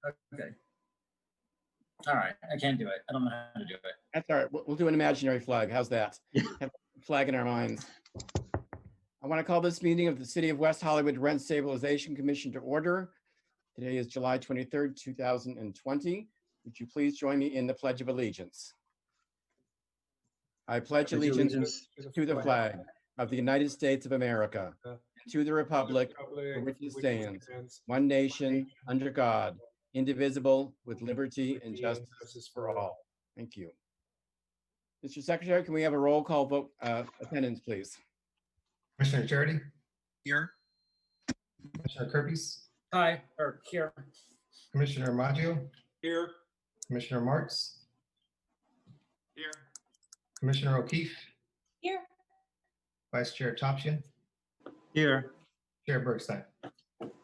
Okay. All right, I can't do it. I don't know how to do it. That's all right. We'll do an imaginary flag. How's that? Have a flag in our minds. I want to call this meeting of the City of West Hollywood Rent Stabilization Commission to order. Today is July 23rd, 2020. Would you please join me in the Pledge of Allegiance? I pledge allegiance to the flag of the United States of America, and to the republic for which it stands, one nation, under God, indivisible, with liberty and justice for all. Thank you. Mr. Secretary, can we have a roll call vote attendance, please? Commissioner Charity? Here. Commissioner Kirby? Hi, or here. Commissioner Maggio? Here. Commissioner Marks? Here. Commissioner O'Keefe? Here. Vice Chair Topshin? Here. Chair Bergstein?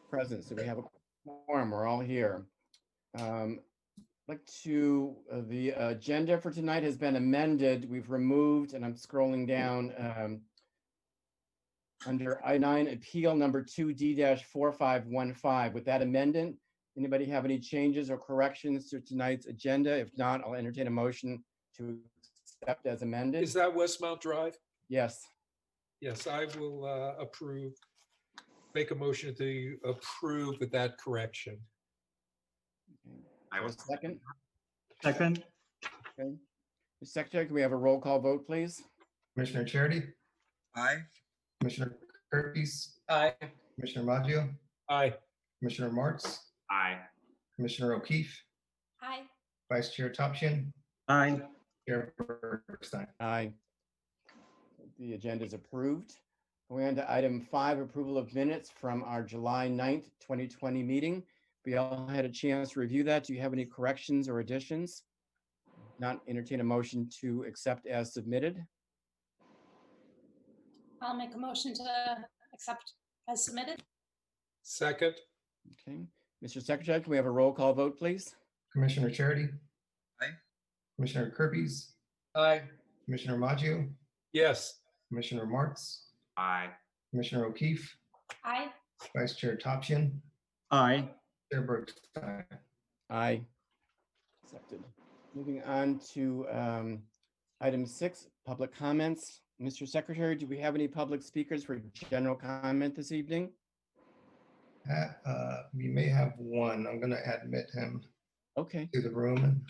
Present, so we have a quorum, we're all here. The agenda for tonight has been amended. We've removed, and I'm scrolling down, under I-9 appeal number 2D-4515. With that amendment, anybody have any changes or corrections to tonight's agenda? If not, I'll entertain a motion to accept as amended. Is that Westmount Drive? Yes. Yes, I will approve. Make a motion to approve with that correction. I will second. Second. Okay. Mr. Secretary, can we have a roll call vote, please? Commissioner Charity? Aye. Commissioner Kirby? Aye. Commissioner Maggio? Aye. Commissioner Marks? Aye. Commissioner O'Keefe? Hi. Vice Chair Topshin? Aye. Chair Bergstein? Aye. The agenda is approved. Going on to item 5, approval of minutes from our July 9th, 2020 meeting. We all had a chance to review that. Do you have any corrections or additions? Not entertain a motion to accept as submitted. I'll make a motion to accept as submitted. Second. Okay. Mr. Secretary, can we have a roll call vote, please? Commissioner Charity? Aye. Commissioner Kirby? Aye. Commissioner Maggio? Yes. Commissioner Marks? Aye. Commissioner O'Keefe? Aye. Vice Chair Topshin? Aye. Chair Bergstein? Aye. Accepted. Moving on to item 6, public comments. Mr. Secretary, do we have any public speakers for general comment this evening? We may have one. I'm going to admit him Okay. to the room.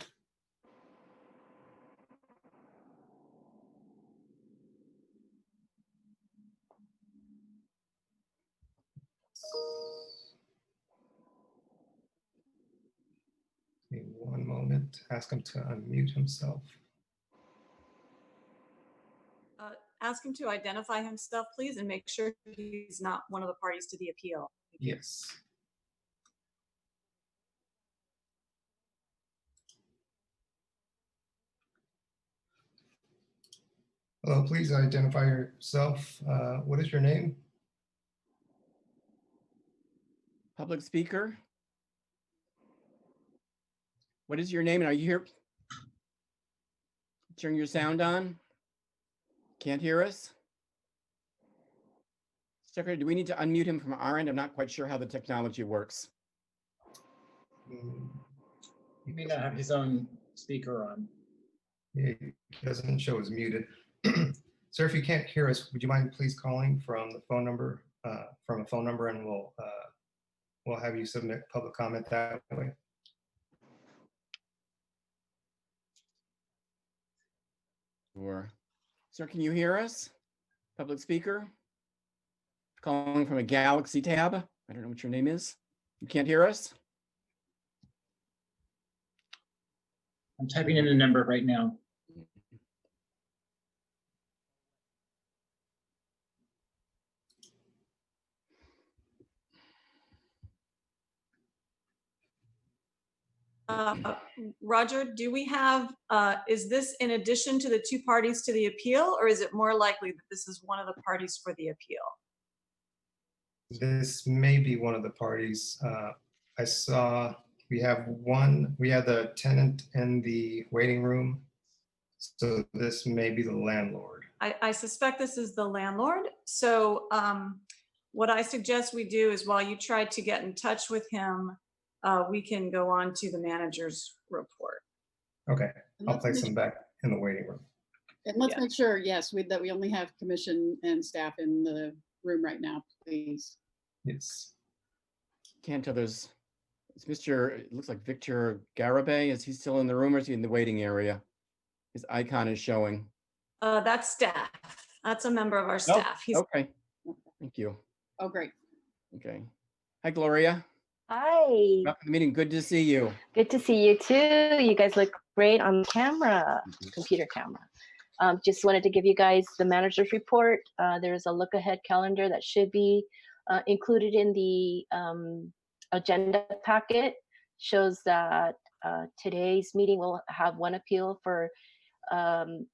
Give me one moment. Ask him to unmute himself. Ask him to identify himself, please, and make sure he's not one of the parties to the appeal. Yes. Hello, please identify yourself. What is your name? Public speaker. What is your name and are you here? Turn your sound on. Can't hear us? Secretary, do we need to unmute him from our end? I'm not quite sure how the technology works. He may not have his own speaker on. Yeah, he doesn't show as muted. Sir, if you can't hear us, would you mind please calling from the phone number, and we'll have you submit public comment that way. Sure. Sir, can you hear us? Public speaker? Calling from a Galaxy tab. I don't know what your name is. You can't hear us? I'm typing in a number right now. Roger, do we have, is this in addition to the 2 parties to the appeal, or is it more likely that this is one of the parties for the appeal? This may be one of the parties. I saw we have the tenant in the waiting room. So this may be the landlord. I suspect this is the landlord. So what I suggest we do is while you try to get in touch with him, we can go on to the manager's report. Okay, And I'll let's place make- them back in the waiting room. And let's Yeah. make sure, yes, that we only have commission and staff in the room right now, please. Yes. Can't tell, it's Mr., it looks like Victor Garabay. Is he still in the room or is he in the waiting area? His icon is showing. That's staff. That's a member of our staff. He's Okay, thank you. Oh, great. Okay. Hi, Gloria. Hi, Welcome to the meeting. Good to see you. good to see you too. You guys look great on camera, computer camera. Just wanted to give you guys the manager's report. There's a look ahead calendar that should be included in the agenda packet. Shows that today's meeting will have one appeal for, and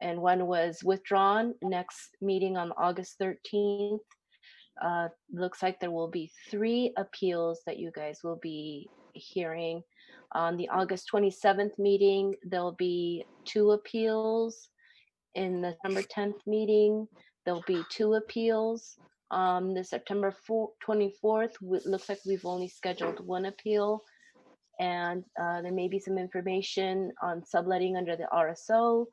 one was withdrawn. Next meeting on August 13th. Looks like there will be 3 appeals that you guys will be hearing. On the August 27th meeting, there'll be 2 appeals. In the September 10th meeting, there'll be 2 appeals. The September 24th, looks like we've only scheduled 1 appeal. And there may be some information on subletting under the RSO.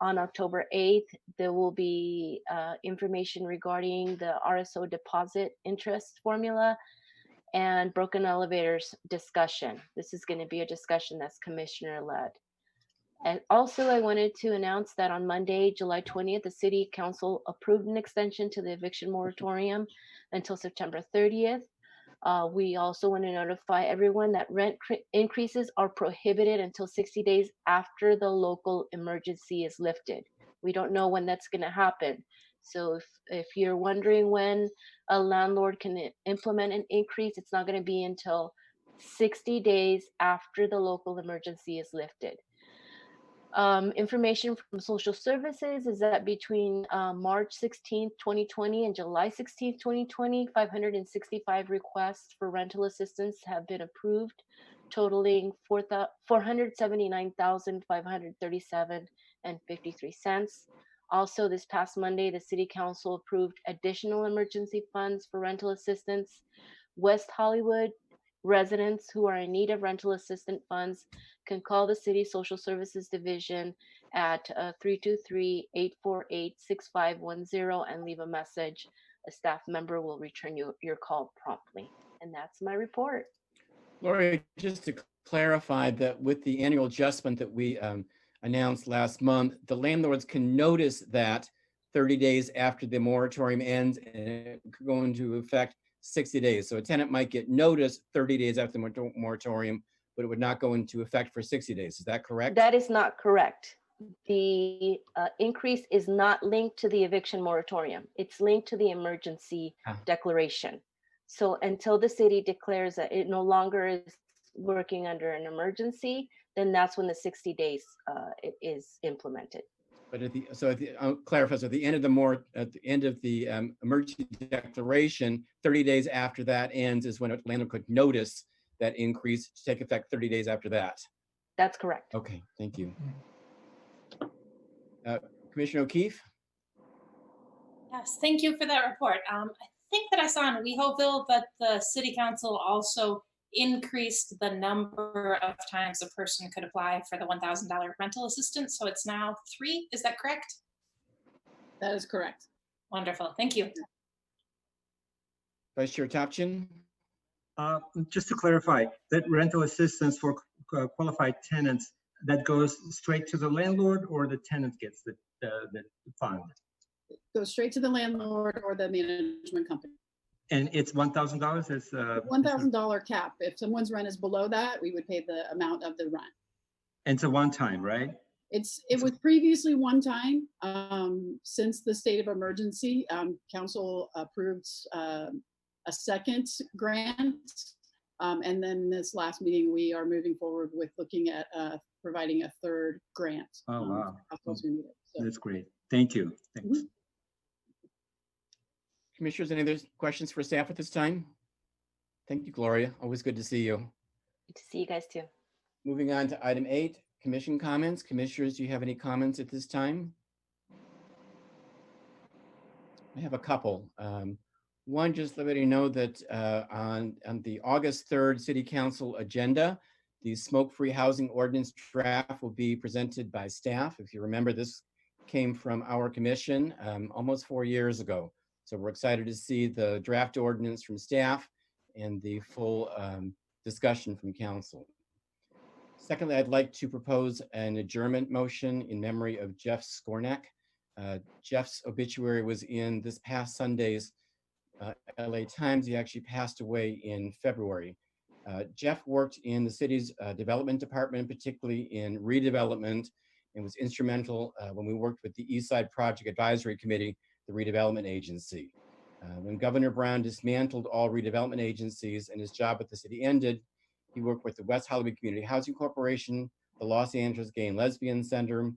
On October 8th, there will be information regarding the RSO deposit interest formula and broken elevators discussion. This is going to be a discussion that's commissioner led. And also I wanted to announce that on Monday, July 20th, the City Council approved an extension to the eviction moratorium until September 30th. We also want to notify everyone that rent increases are prohibited until 60 days after the local emergency is lifted. We don't know when that's going to happen. So if you're wondering when a landlord can implement an increase, it's not going to be until 60 days after the local emergency is lifted. Information from social services is that between March 16th, 2020 and July 16th, 2020, 565 requests for rental assistance have been approved, totaling $479,537.53. Also, this past Monday, the City Council approved additional emergency funds for rental assistance. West Hollywood residents who are in need of rental assistance funds can call the City Social Services Division at 323-848-6510 and leave a message. A staff member will return your call promptly. And that's my report. Gloria, just to clarify that with the annual adjustment that we announced last month, the landlords can notice that 30 days after the moratorium ends, and it could go into effect 60 days. So a tenant might get notice 30 days after the moratorium, but it would not go into effect for 60 days. Is that correct? That is not correct. The increase is not linked to the eviction moratorium. It's linked to the emergency declaration. So until the city declares that it no longer is working under an emergency, then that's when the 60 days it is implemented. But I'll clarify. So at the end of the emergency declaration, 30 days after that ends is when a landlord could notice that increase to take effect 30 days after that. That's correct. Okay, thank you. Commissioner O'Keefe? Yes, thank you for that report. I think that I saw in WeHoville that the City Council also increased the number of times a person could apply for the $1,000 rental assistance. So it's now 3. Is that correct? That is correct. Wonderful. Thank you. Vice Chair Topshin? Just to clarify, that rental assistance for qualified tenants, that goes straight to the landlord or the tenant gets the fund? Go straight to the landlord or the management company. And it's $1,000 as $1,000 cap. If someone's rent is below that, we would pay the amount of the rent. and it's a one time, right? It was previously one time. Since the state of emergency, council approved a second grant. And then this last meeting, we are moving forward with looking at providing a third grant. Oh, wow. households who need it. So, That's great. Thank you. Thanks. Commissioners, any other questions for staff at this time? Thank you, Gloria. Always good to see you. Good to see you guys too. Moving on to item 8, commission comments. Commissioners, do you have any comments at this time? I have a couple. One, just letting you know that on the August 3rd City Council agenda, the smoke-free housing ordinance draft will be presented by staff. If you remember, this came from our commission almost 4 years ago. So we're excited to see the draft ordinance from staff and the full discussion from council. Secondly, I'd like to propose an adjournment motion in memory of Jeff Skornek. Jeff's obituary was in this past Sunday's LA Times. He actually passed away in February. Jeff worked in the city's development department, particularly in redevelopment, and was instrumental when we worked with the East Side Project Advisory Committee, the redevelopment agency. When Governor Brown dismantled all redevelopment agencies and his job at the city ended, he worked with the West Hollywood Community Housing Corporation, the Los Angeles Gay and Lesbian Center,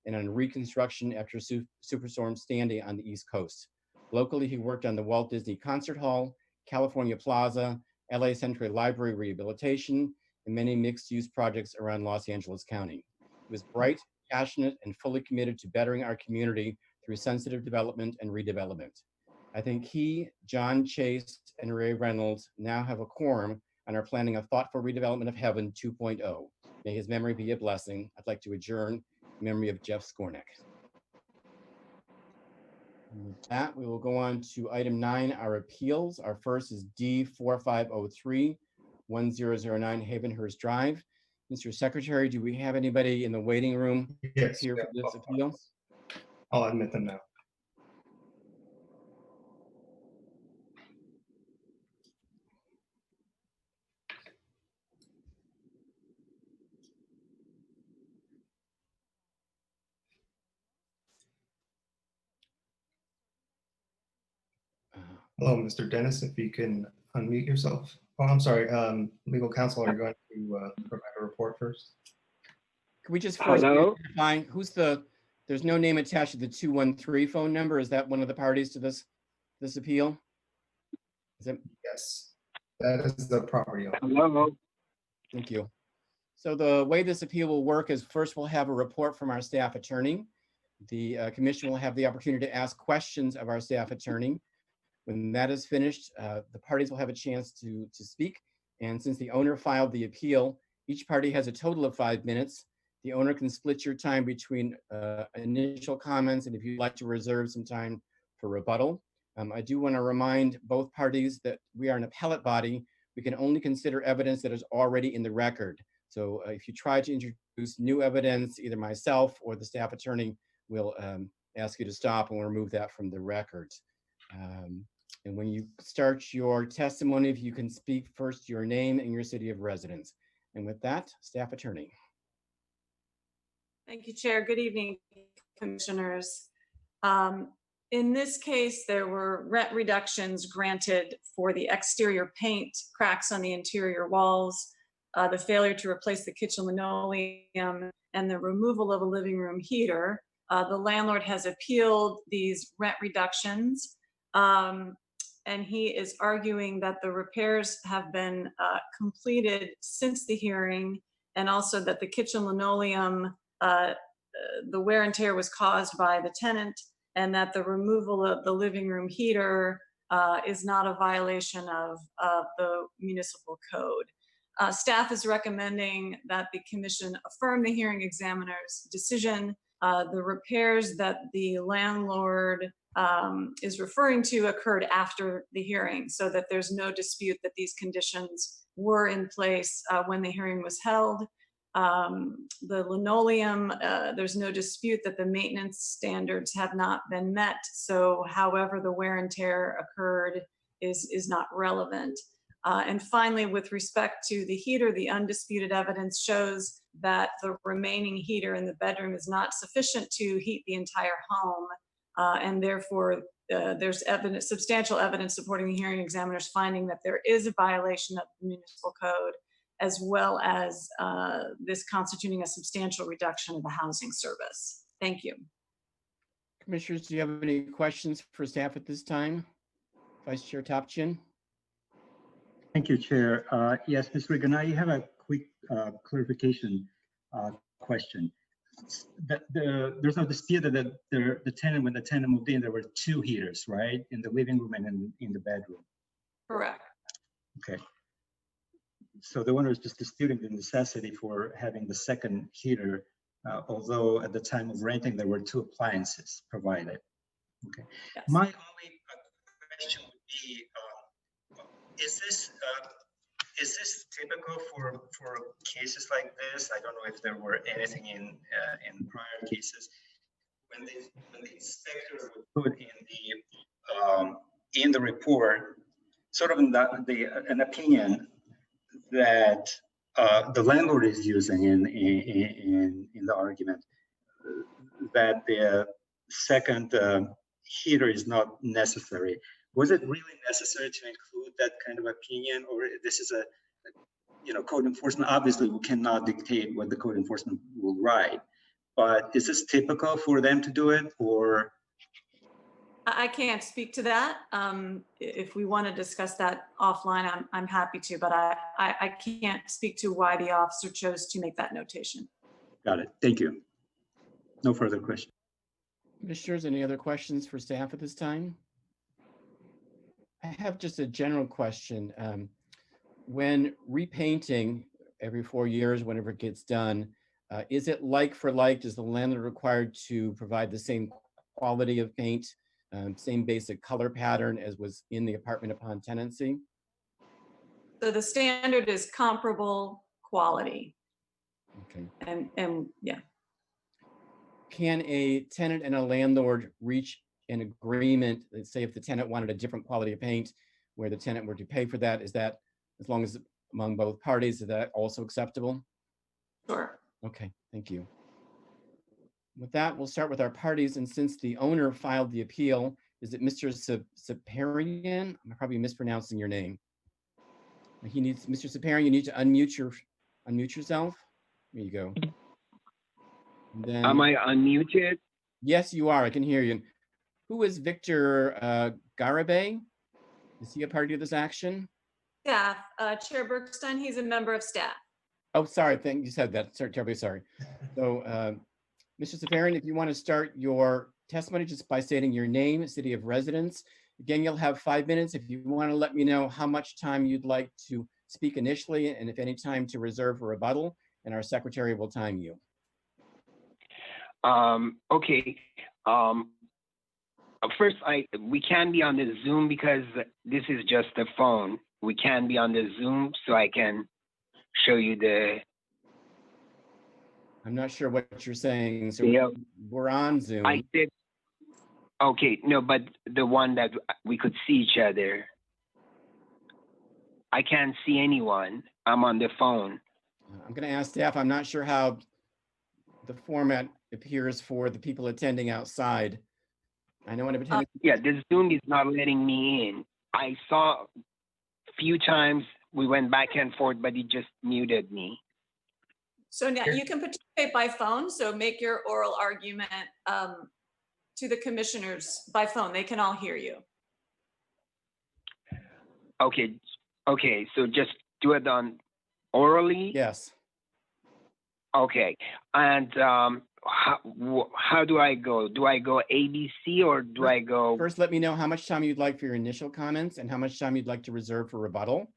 and on reconstruction after Superstorm Sandy on the East Coast. Locally, he worked on the Walt Disney Concert Hall, California Plaza, LA Century Library rehabilitation, and many mixed-use projects around Los Angeles County. He was bright, passionate, and fully committed to bettering our community through sensitive development and redevelopment. I think he, John Chase, and Ray Reynolds now have a quorum and are planning a thoughtful redevelopment of Heaven 2.0. May his memory be a blessing. I'd like to adjourn in memory of Jeff Skornek. And with that, we will go on to item 9, our appeals. Our first is D4503, 1009 Havenhurst Drive. Mr. Secretary, do we have anybody in the waiting room Yes. here for this appeal? I'll admit them now. Hello, Mr. Dennis, if you can unmute yourself. Oh, I'm sorry, legal counsel, are you going to provide a report first? Can we just first identify who's there's no name attached to the 213 phone number. Is that one of the parties to this appeal? Is it? Yes, that is the property owner. Hello. Thank you. So the way this appeal will work is first we'll have a report from our staff attorney. The commission will have the opportunity to ask questions of our staff attorney. When that is finished, the parties will have a chance to speak. And since the owner filed the appeal, each party has a total of 5 minutes. The owner can split your time between initial comments and if you'd like to reserve some time for rebuttal. I do want to remind both parties that we are an appellate body. We can only consider evidence that is already in the record. So if you try to introduce new evidence, either myself or the staff attorney will ask you to stop and we'll remove that from the record. And when you start your testimony, if you can speak first your name and your city of residence. And with that, staff attorney. Thank you, Chair. Good evening, commissioners. In this case, there were rent reductions granted for the exterior paint, cracks on the interior walls, the failure to replace the kitchen linoleum, and the removal of a living room heater. The landlord has appealed these rent reductions, and he is arguing that the repairs have been completed since the hearing, and also that the kitchen linoleum, the wear and tear was caused by the tenant, and that the removal of the living room heater is not a violation of the municipal code. Staff is recommending that the commission affirm the hearing examiner's decision. The repairs that the landlord is referring to occurred after the hearing, so that there's no dispute that these conditions were in place when the hearing was held. The linoleum, there's no dispute that the maintenance standards have not been met. So however the wear and tear occurred is not relevant. And finally, with respect to the heater, the undisputed evidence shows that the remaining heater in the bedroom is not sufficient to heat the entire home. And therefore, there's substantial evidence supporting the hearing examiner's finding that there is a violation of the municipal code, as well as this constituting a substantial reduction of the housing service. Thank you. Commissioners, do you have any questions for staff at this time? Vice Chair Topshin. Thank you, Chair. Yes, Ms. Regan, I have a quick clarification question. there's no dispute that the tenant, when the tenant moved in, there were 2 heaters, right? In the living room and in the bedroom. Correct. Okay. So the owner is just disputing the necessity for having the second heater, although at the time of renting, there were 2 appliances provided. Okay. Yes. My only question would be, is this typical for cases like this? I don't know if there were anything in prior cases when the inspector would put in the report, sort of an opinion that the landlord is using in the argument, that the second heater is not necessary. Was it really necessary to include that kind of opinion, or this is code enforcement? Obviously, we cannot dictate what the code enforcement will write, but is this typical for them to do it, or? I can't speak to that. If we want to discuss that offline, I'm happy to, but I can't speak to why the officer chose to make that notation. Got it. Thank you. No further questions. Commissioners, any other questions for staff at this time? I have just a general question. When repainting every 4 years, whenever it gets done, is it like for like? Is the landlord required to provide the same quality of paint, same basic color pattern as was in the apartment upon tenancy? So the standard is comparable quality. Okay. And yeah. Can a tenant and a landlord reach an agreement? Let's say if the tenant wanted a different quality of paint, where the tenant were to pay for that, is that, as long as among both parties, is that also acceptable? Sure. Okay, thank you. With that, we'll start with our parties, and since the owner filed the appeal, is it Mr. Saparian? I'm probably mispronouncing your name. Mr. Saparian, you need to unmute yourself. There you go. Then, am I unmuted? Yes, you are. I can hear you. Who is Victor Garibay? Is he a party of this action? Staff, Chair Bergstein, he's a member of staff. Oh, sorry. Thank you said that. Terribly sorry. So, Mr. Saparian, if you want to start your testimony just by stating your name, city of residence. Again, you'll have 5 minutes. If you want to let me know how much time you'd like to speak initially, and if any time to reserve for rebuttal, and our secretary will time you. Okay. First, we can't be on the Zoom because this is just a phone. We can't be on the Zoom, so I can show you the. I'm not sure what you're saying. So yeah. We're on Zoom. I did. Okay, no, but the one that we could see each other. I can't see anyone. I'm on the phone. I'm going to ask staff. I'm not sure how the format appears for the people attending outside. I know when I'm attending. Yeah, the Zoom is not letting me in. I saw a few times we went back and forth, but it just muted me. So now you can participate by phone. So make your oral argument to the commissioners by phone. They can all hear you. Okay. Okay. So just do it on orally. Yes. Okay. And how do I go? Do I go ABC or do I go? First, let me know how much time you'd like for your initial comments and how much time you'd like to reserve for rebuttal.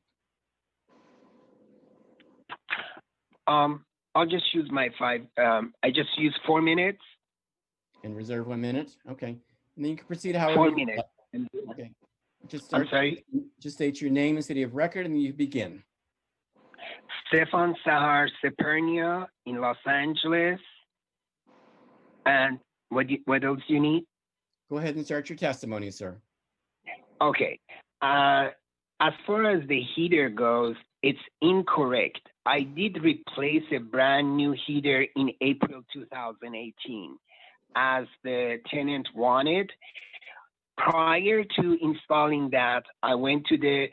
I'll just use my I just use 4 minutes. And reserve 1 minute. Okay. And then you can proceed however. 4 minutes. Okay. Just start. I'm sorry. Just state your name and city of record, and then you begin. Stefan Sahar Sepernia in Los Angeles. And what else do you need? Go ahead and start your testimony, sir. Okay. As far as the heater goes, it's incorrect. I did replace a brand new heater in April 2018 as the tenant wanted. Prior to installing that, I went to the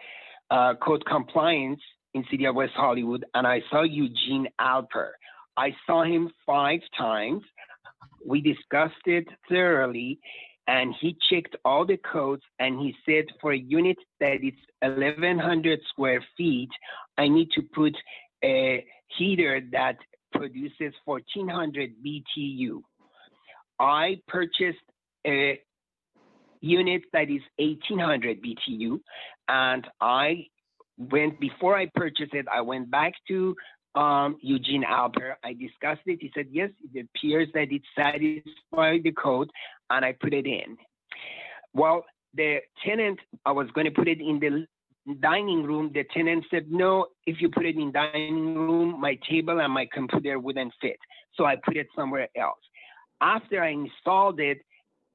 code compliance in City of West Hollywood and I saw Eugene Alper. I saw him 5 times. We discussed it thoroughly and he checked all the codes and he said for a unit that it's 1,100 square feet, I need to put a heater that produces 1400 BTU. I purchased a unit that is 1800 BTU, and before I purchased it, I went back to Eugene Alper. I discussed it. He said, yes, it appears that it satisfies the code, and I put it in. Well, the tenant, I was going to put it in the dining room. The tenant said, no, if you put it in dining room, my table and my computer wouldn't fit. So I put it somewhere else. After I installed it,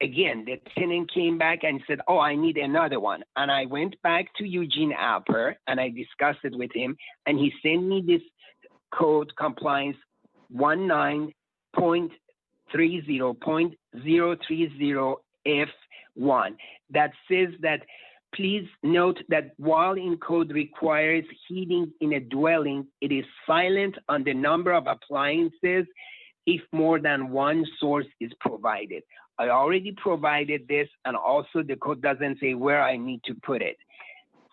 again, the tenant came back and said, oh, I need another one. And I went back to Eugene Alper and I discussed it with him, and he sent me this code compliance 19.30.030F1 that says that please note that while in code requires heating in a dwelling, it is silent on the number of appliances if more than one source is provided. I already provided this, and also the code doesn't say where I need to put it.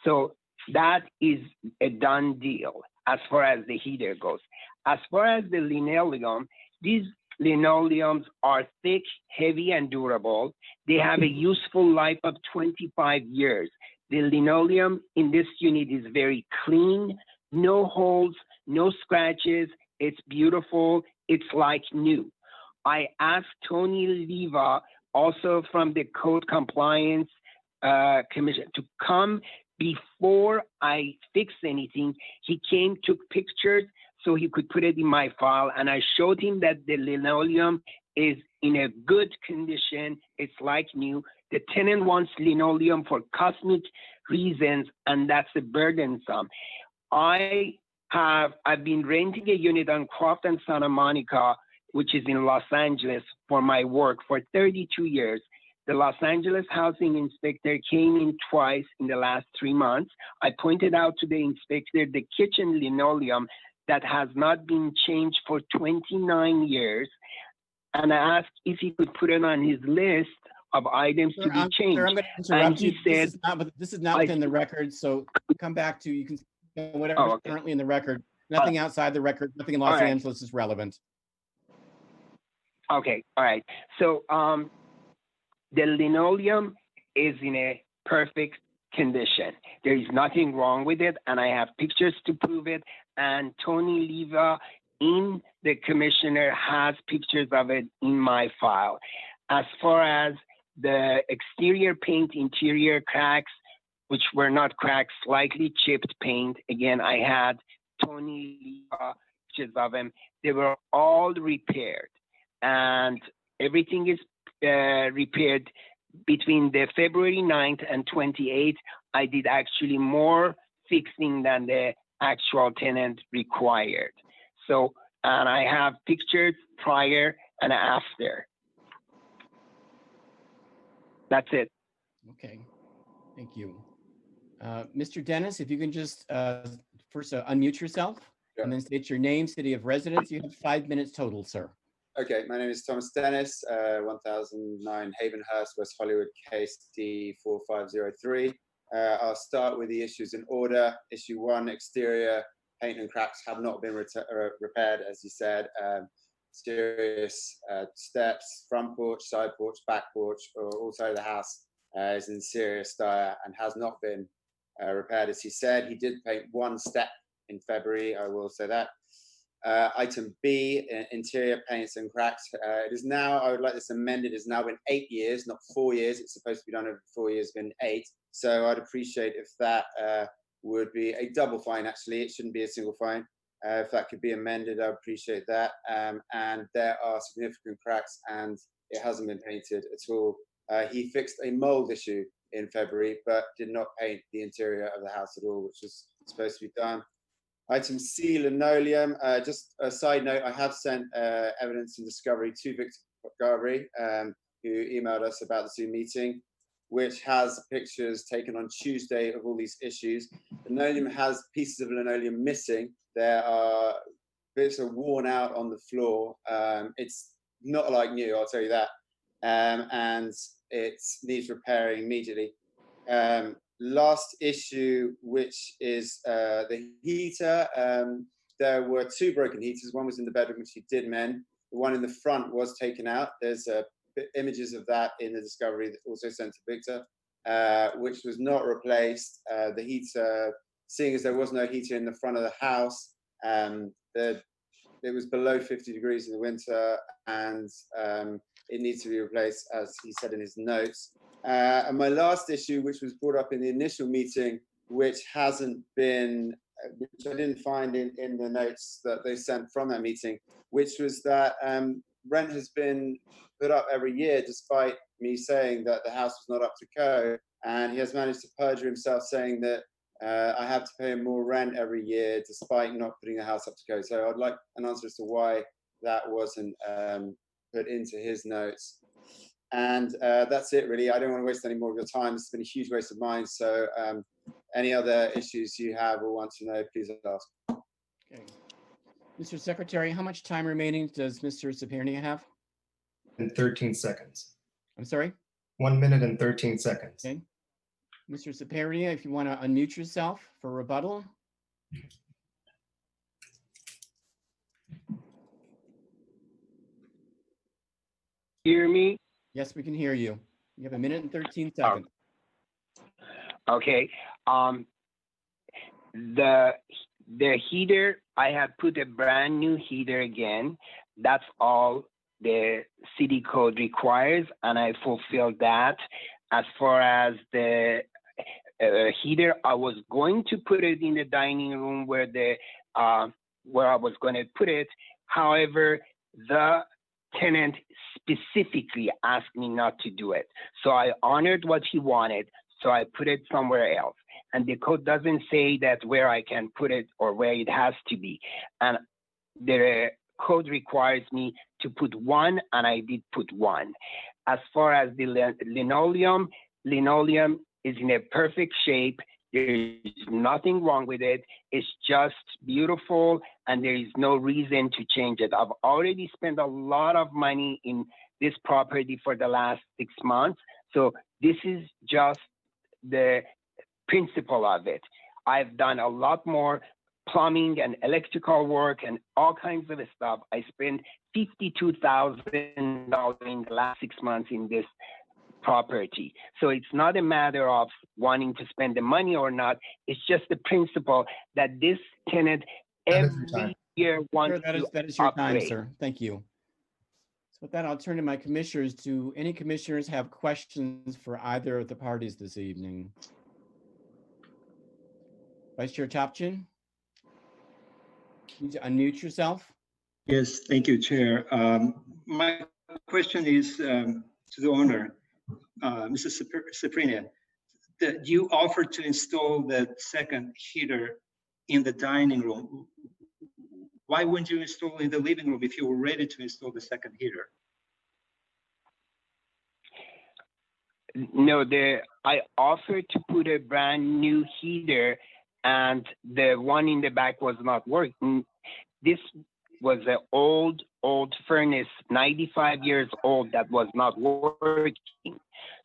So that is a done deal as far as the heater goes. As far as the linoleum, these linoleums are thick, heavy, and durable. They have a useful life of 25 years. The linoleum in this unit is very clean, no holes, no scratches. It's beautiful. It's like new. I asked Tony Leva, also from the Code Compliance Commission, to come before I fix anything. He came, took pictures so he could put it in my file, and I showed him that the linoleum is in a good condition. It's like new. The tenant wants linoleum for cosmetic reasons, and that's a burdensome. I've been renting a unit on Croft and Santa Monica, which is in Los Angeles, for my work for 32 years. The Los Angeles housing inspector came in twice in the last 3 months. I pointed out to the inspector the kitchen linoleum that has not been changed for 29 years. And I asked if he could put it on his list of items to be changed. Sir, I'm going to interrupt you. Said, this is not within the record, so come back to, you can whatever's currently in the record. Nothing outside the record, nothing in Los Angeles is relevant. Okay, all right. So the linoleum is in a perfect condition. There is nothing wrong with it, and I have pictures to prove it. And Tony Leva in the commissioner has pictures of it in my file. As far as the exterior paint, interior cracks, which were not cracks, slightly chipped paint, again, I had Tony Leva pictures of them. They were all repaired, and everything is repaired. Between the February 9th and 28th, I did actually more fixing than the actual tenant required. So, and I have pictures prior and after. That's it. Okay, thank you. Mr. Dennis, if you can just first unmute yourself and then state your name, city of residence. You have 5 minutes total, sir. Okay, my name is Thomas Dennis, 1009 Havenhurst, West Hollywood, case D4503. I'll start with the issues in order. Issue 1, exterior paint and cracks have not been repaired, as you said. Serious steps, front porch, side porch, back porch, or all side of the house is in serious dire and has not been repaired, as he said. He did paint one step in February, I will say that. Item B, interior paints and cracks. It is now, I would like this amended, it's now been 8 years, not 4 years. It's supposed to be done over 4 years, been 8. So I'd appreciate if that would be a double fine, actually. It shouldn't be a single fine. If that could be amended, I would appreciate that. And there are significant cracks and it hasn't been painted at all. He fixed a mold issue in February, but did not paint the interior of the house at all, which was supposed to be done. Item C, linoleum. Just a side note, I have sent evidence and discovery to Victor Garvey, who emailed us about the Zoom meeting, which has pictures taken on Tuesday of all these issues. Linoleum has pieces of linoleum missing. There are bits are worn out on the floor. It's not like new, I'll tell you that. And it needs repairing immediately. Last issue, which is the heater. there were 2 broken heaters. One was in the bedroom, which he did mend. The one in the front was taken out. There's images of that in the discovery that also sent to Victor, which was not replaced. The heater, seeing as there was no heater in the front of the house, it was below 50 degrees in the winter, and it needs to be replaced, as he said in his notes. And my last issue, which was brought up in the initial meeting, which hasn't been, which I didn't find in the notes that they sent from that meeting, which was that rent has been put up every year, despite me saying that the house was not up to code. And he has managed to perjure himself, saying that I have to pay him more rent every year, despite not putting the house up to code. So I'd like an answer as to why that wasn't put into his notes. And that's it, really. I don't want to waste any more of your time. It's been a huge waste of mine. So any other issues you have or want to know, please ask. Okay. Mr. Secretary, how much time remaining does Mr. Sapirnia have? In 13 seconds. I'm sorry? 1 minute and 13 seconds. Okay. Mr. Sapirnia, if you want to unmute yourself for rebuttal. Hear me? Yes, we can hear you. You have 1 minute and 13 seconds. Okay. The heater, I have put a brand new heater again. That's all the city code requires, and I fulfilled that. As far as the heater, I was going to put it in the dining room where I was going to put it. However, the tenant specifically asked me not to do it. So I honored what he wanted. So I put it somewhere else. And the code doesn't say that where I can put it or where it has to be. And the code requires me to put one, and I did put one. As far as the linoleum is in a perfect shape. There is nothing wrong with it. It's just beautiful, and there is no reason to change it. I've already spent a lot of money in this property for the last 6 months. So this is just the principle of it. I've done a lot more plumbing and electrical work and all kinds of stuff. I spent $52,000 in the last 6 months in this property. So it's not a matter of wanting to spend the money or not. It's just the principle that this tenant every year wants to that is your time, upgrade. sir. Thank you. So with that, I'll turn to my commissioners. Do any commissioners have questions for either of the parties this evening? Vice Chair Topshin, need to unmute yourself. Yes, thank you, Chair. My question is to the owner, Mrs. Sapirnia. You offered to install that second heater in the dining room. Why wouldn't you install in the living room if you were ready to install the second heater? No, I offered to put a brand new heater, and the one in the back was not working. This was an old furnace, 95 years old, that was not working.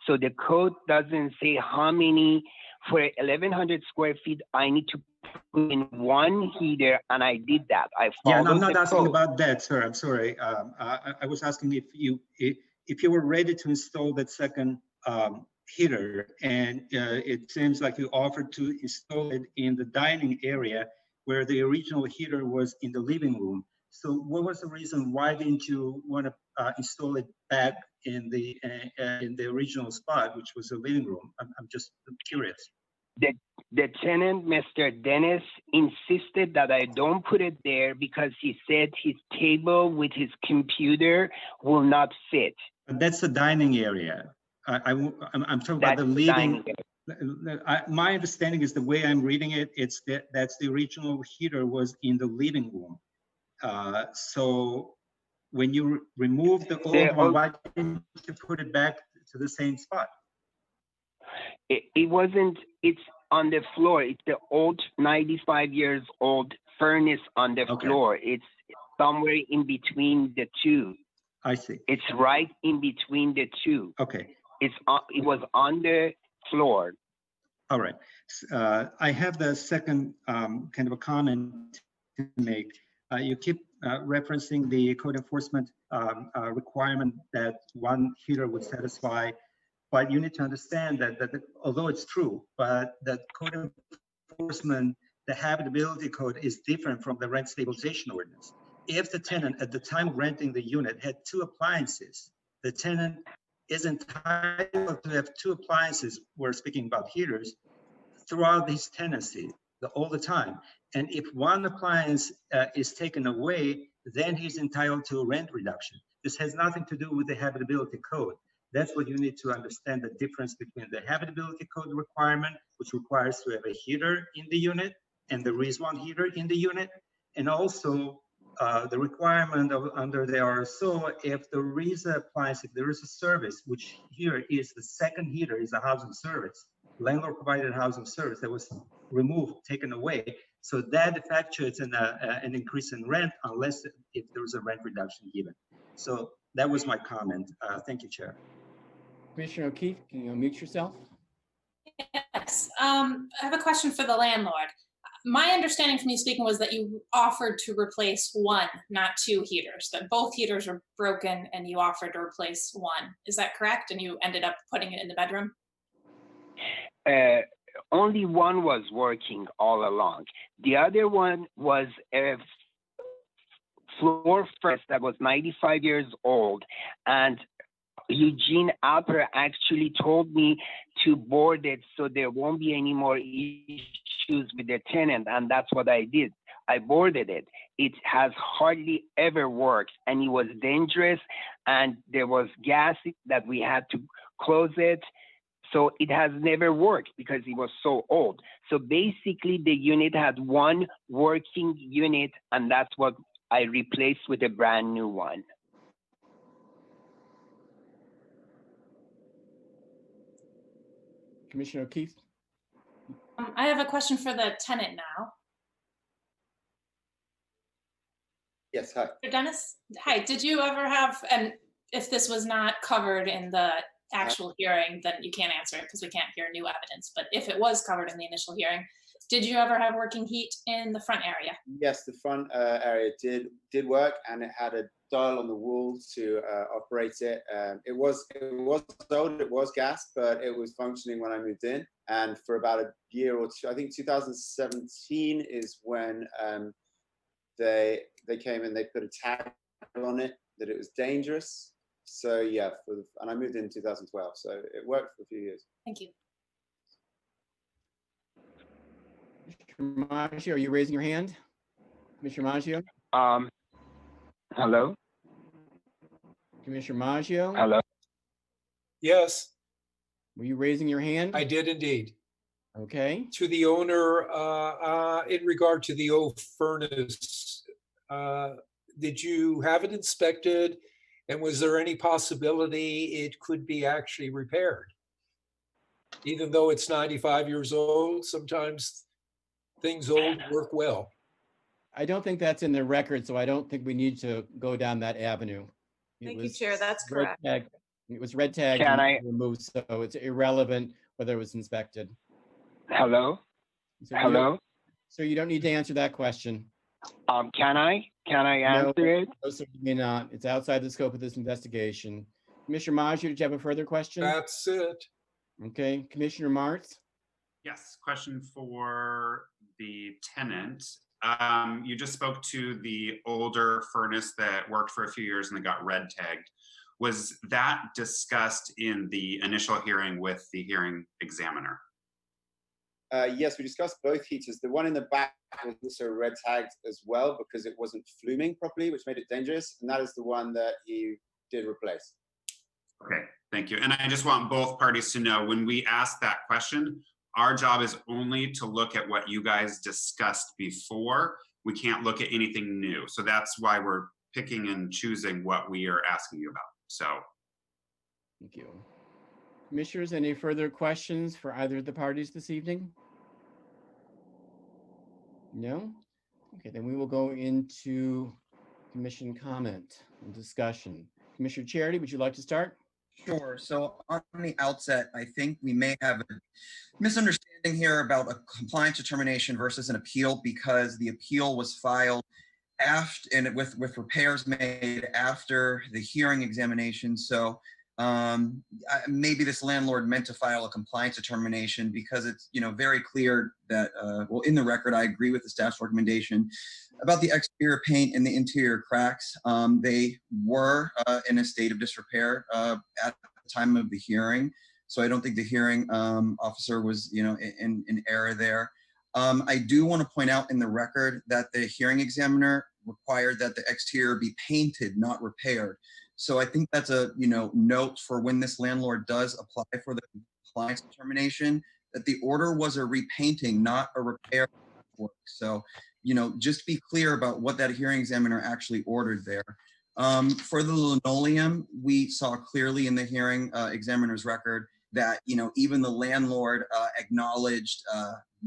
So the code doesn't say how many, for 1,100 square feet, I need to put in one heater, and I did that. I followed Yeah, I'm not asking code. about that, sir. I'm sorry. I was asking if you were ready to install that second heater, and it seems like you offered to install it in the dining area where the original heater was in the living room. So what was the reason? Why didn't you want to install it back in the original spot, which was the living room? I'm just curious. The tenant, Mr. Dennis, insisted that I don't put it there because he said his table with his computer will not fit. But that's the dining area. I'm talking about the living. My understanding is the way I'm reading it, it's that's the original heater was in the living room. So when you remove the old one, why didn't you put it back to the same spot? It wasn't, it's on the floor. It's the old 95 years old furnace on the floor. It's somewhere in between the two. I see. It's right in between the two. Okay. It was on the floor. All right. I have the second kind of a comment to make. You keep referencing the code enforcement requirement that one heater would satisfy, but you need to understand that, although it's true, but the code enforcement, the habitability code is different from the rent stabilization ordinance. If the tenant at the time of renting the unit had 2 appliances, the tenant is entitled to have 2 appliances, we're speaking about heaters, throughout his tenancy all the time. And if one appliance is taken away, then he's entitled to a rent reduction. This has nothing to do with the habitability code. That's what you need to understand, the difference between the habitability code requirement, which requires to have a heater in the unit, and there is one heater in the unit, and also the requirement of under the RSO, if there is a appliance, if there is a service, which here is the second heater is a housing service, landlord provided housing service that was removed, taken away. So that effectuates an increase in rent unless if there is a rent reduction given. So that was my comment. Thank you, Chair. Commissioner O'Keefe, can you unmute yourself? Yes, I have a question for the landlord. My understanding from you speaking was that you offered to replace 1, not 2 heaters, that both heaters were broken and you offered to replace 1. Is that correct? And you ended up putting it in the bedroom? Only one was working all along. The other one was a floor furnace that was 95 years old, and Eugene Alper actually told me to board it so there won't be any more issues with the tenant, and that's what I did. I boarded it. It has hardly ever worked, and it was dangerous, and there was gas that we had to close it. So it has never worked because it was so old. So basically the unit had 1 working unit, and that's what I replaced with a brand new one. Commissioner O'Keefe? I have a question for the tenant now. Yes, hi. Dennis, hi, did you ever have, and if this was not covered in the actual hearing, then you can't answer it because we can't hear new evidence, but if it was covered in the initial hearing, did you ever have working heat in the front area? Yes, the front area did work, and it had a dial on the wall to operate it. It was old, it was gas, but it was functioning when I moved in. And for about a year or 2, I think 2017 is when they came and they put a tag on it that it was dangerous. So yeah, and I moved in 2012, so it worked for a few years. Thank you. Commissioner Maggio, are you raising your hand? Commissioner Maggio? Hello? Commissioner Maggio? Hello? Yes, Were you raising your hand? I did indeed. Okay. To the owner, in regard to the old furnace, did you have it inspected? And was there any possibility it could be actually repaired? Even though it's 95 years old, sometimes things old work well. I don't think that's in the record, so I don't think we need to go down that avenue. Thank you, Chair. That's correct. It was red tagged Can and I- removed, so it's irrelevant whether it was inspected. Hello? So you Hello? don't- So you don't need to answer that question. Can I answer it? No, sir, you may not. It's outside the scope of this investigation. Commissioner Maggio, did you have a further question? That's it. Okay, Commissioner Martz? Yes, question for the tenant. You just spoke to the older furnace that worked for a few years and then got red tagged. Was that discussed in the initial hearing with the hearing examiner? Yes, we discussed both heaters. The one in the back was also red tagged as well because it wasn't fluming properly, which made it dangerous. And that is the one that he did replace. Okay, thank you. And I just want both parties to know when we ask that question, our job is only to look at what you guys discussed before. We can't look at anything new. So that's why we're picking and choosing what we are asking you about. So. Thank you. Commissioners, any further questions for either of the parties this evening? No? Okay, then we will go into commission comment and discussion. Commissioner Charity, would you like to start? Sure. So on the outset, I think we may have a misunderstanding thing here about a compliance determination versus an appeal, because the appeal was filed after, and with repairs made after the hearing examination. So maybe this landlord meant to file a compliance determination, because it's, you know, very clear that, well, in the record, I agree with the staff's recommendation about the exterior paint and the interior cracks. They were in a state of disrepair at the time of the hearing. So I don't think the hearing officer was, you know, in error there. I do want to point out in the record that the hearing examiner required that the exterior be painted, not repaired. So I think that's a, you know, note for when this landlord does apply for the compliance determination, that the order was a repainting, not a repair work. So, you know, just be clear about what that hearing examiner actually ordered there. For the linoleum, we saw clearly in the hearing examiner's record that, you know, even the landlord acknowledged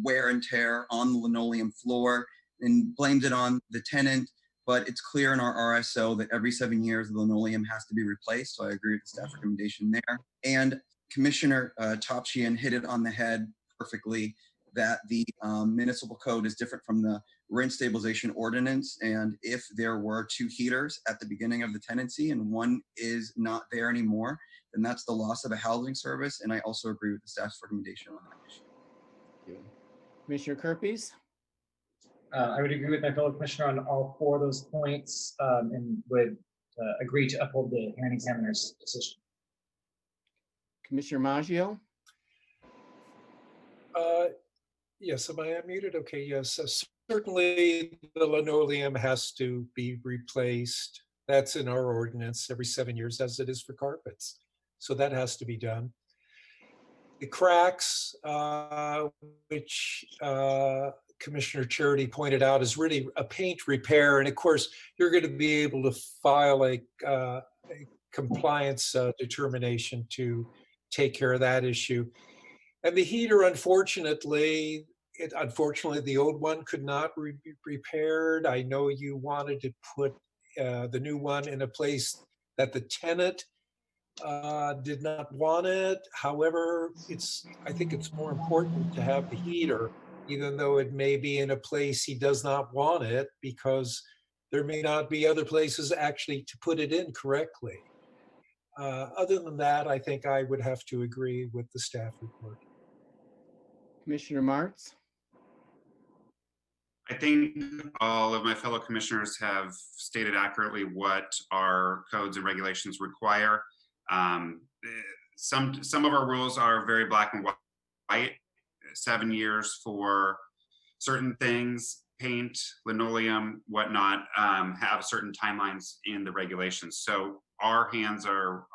wear and tear on the linoleum floor and blamed it on the tenant. But it's clear in our RSO that every 7 years the linoleum has to be replaced. So I agree with the staff recommendation there. And Commissioner Topshin hit it on the head perfectly, that the municipal code is different from the rent stabilization ordinance. And if there were 2 heaters at the beginning of the tenancy and one is not there anymore, then that's the loss of a housing service. And I also agree with the staff's recommendation on that issue. Thank you. Commissioner Kirby? I would agree with my fellow commissioner on all 4 of those points, and would agree to uphold the hearing examiner's decision. Commissioner Maggio? Yes, am I unmuted? Okay, yes. Certainly the linoleum has to be replaced. That's in our ordinance every 7 years, as it is for carpets. So that has to be done. The cracks, which Commissioner Charity pointed out, is really a paint repair. And of course, you're going to be able to file a compliance determination to take care of that issue. And the heater, unfortunately, the old one could not be repaired. I know you wanted to put the new one in a place that the tenant did not want it. However, I think it's more important to have the heater, even though it may be in a place he does not want it, because there may not be other places actually to put it in correctly. Other than that, I think I would have to agree with the staff report. Commissioner Martz? I think all of my fellow commissioners have stated accurately what our codes and regulations require. Some of our rules are very black and white. 7 years for certain things, paint, linoleum, whatnot, have certain timelines in the regulations. So our hands are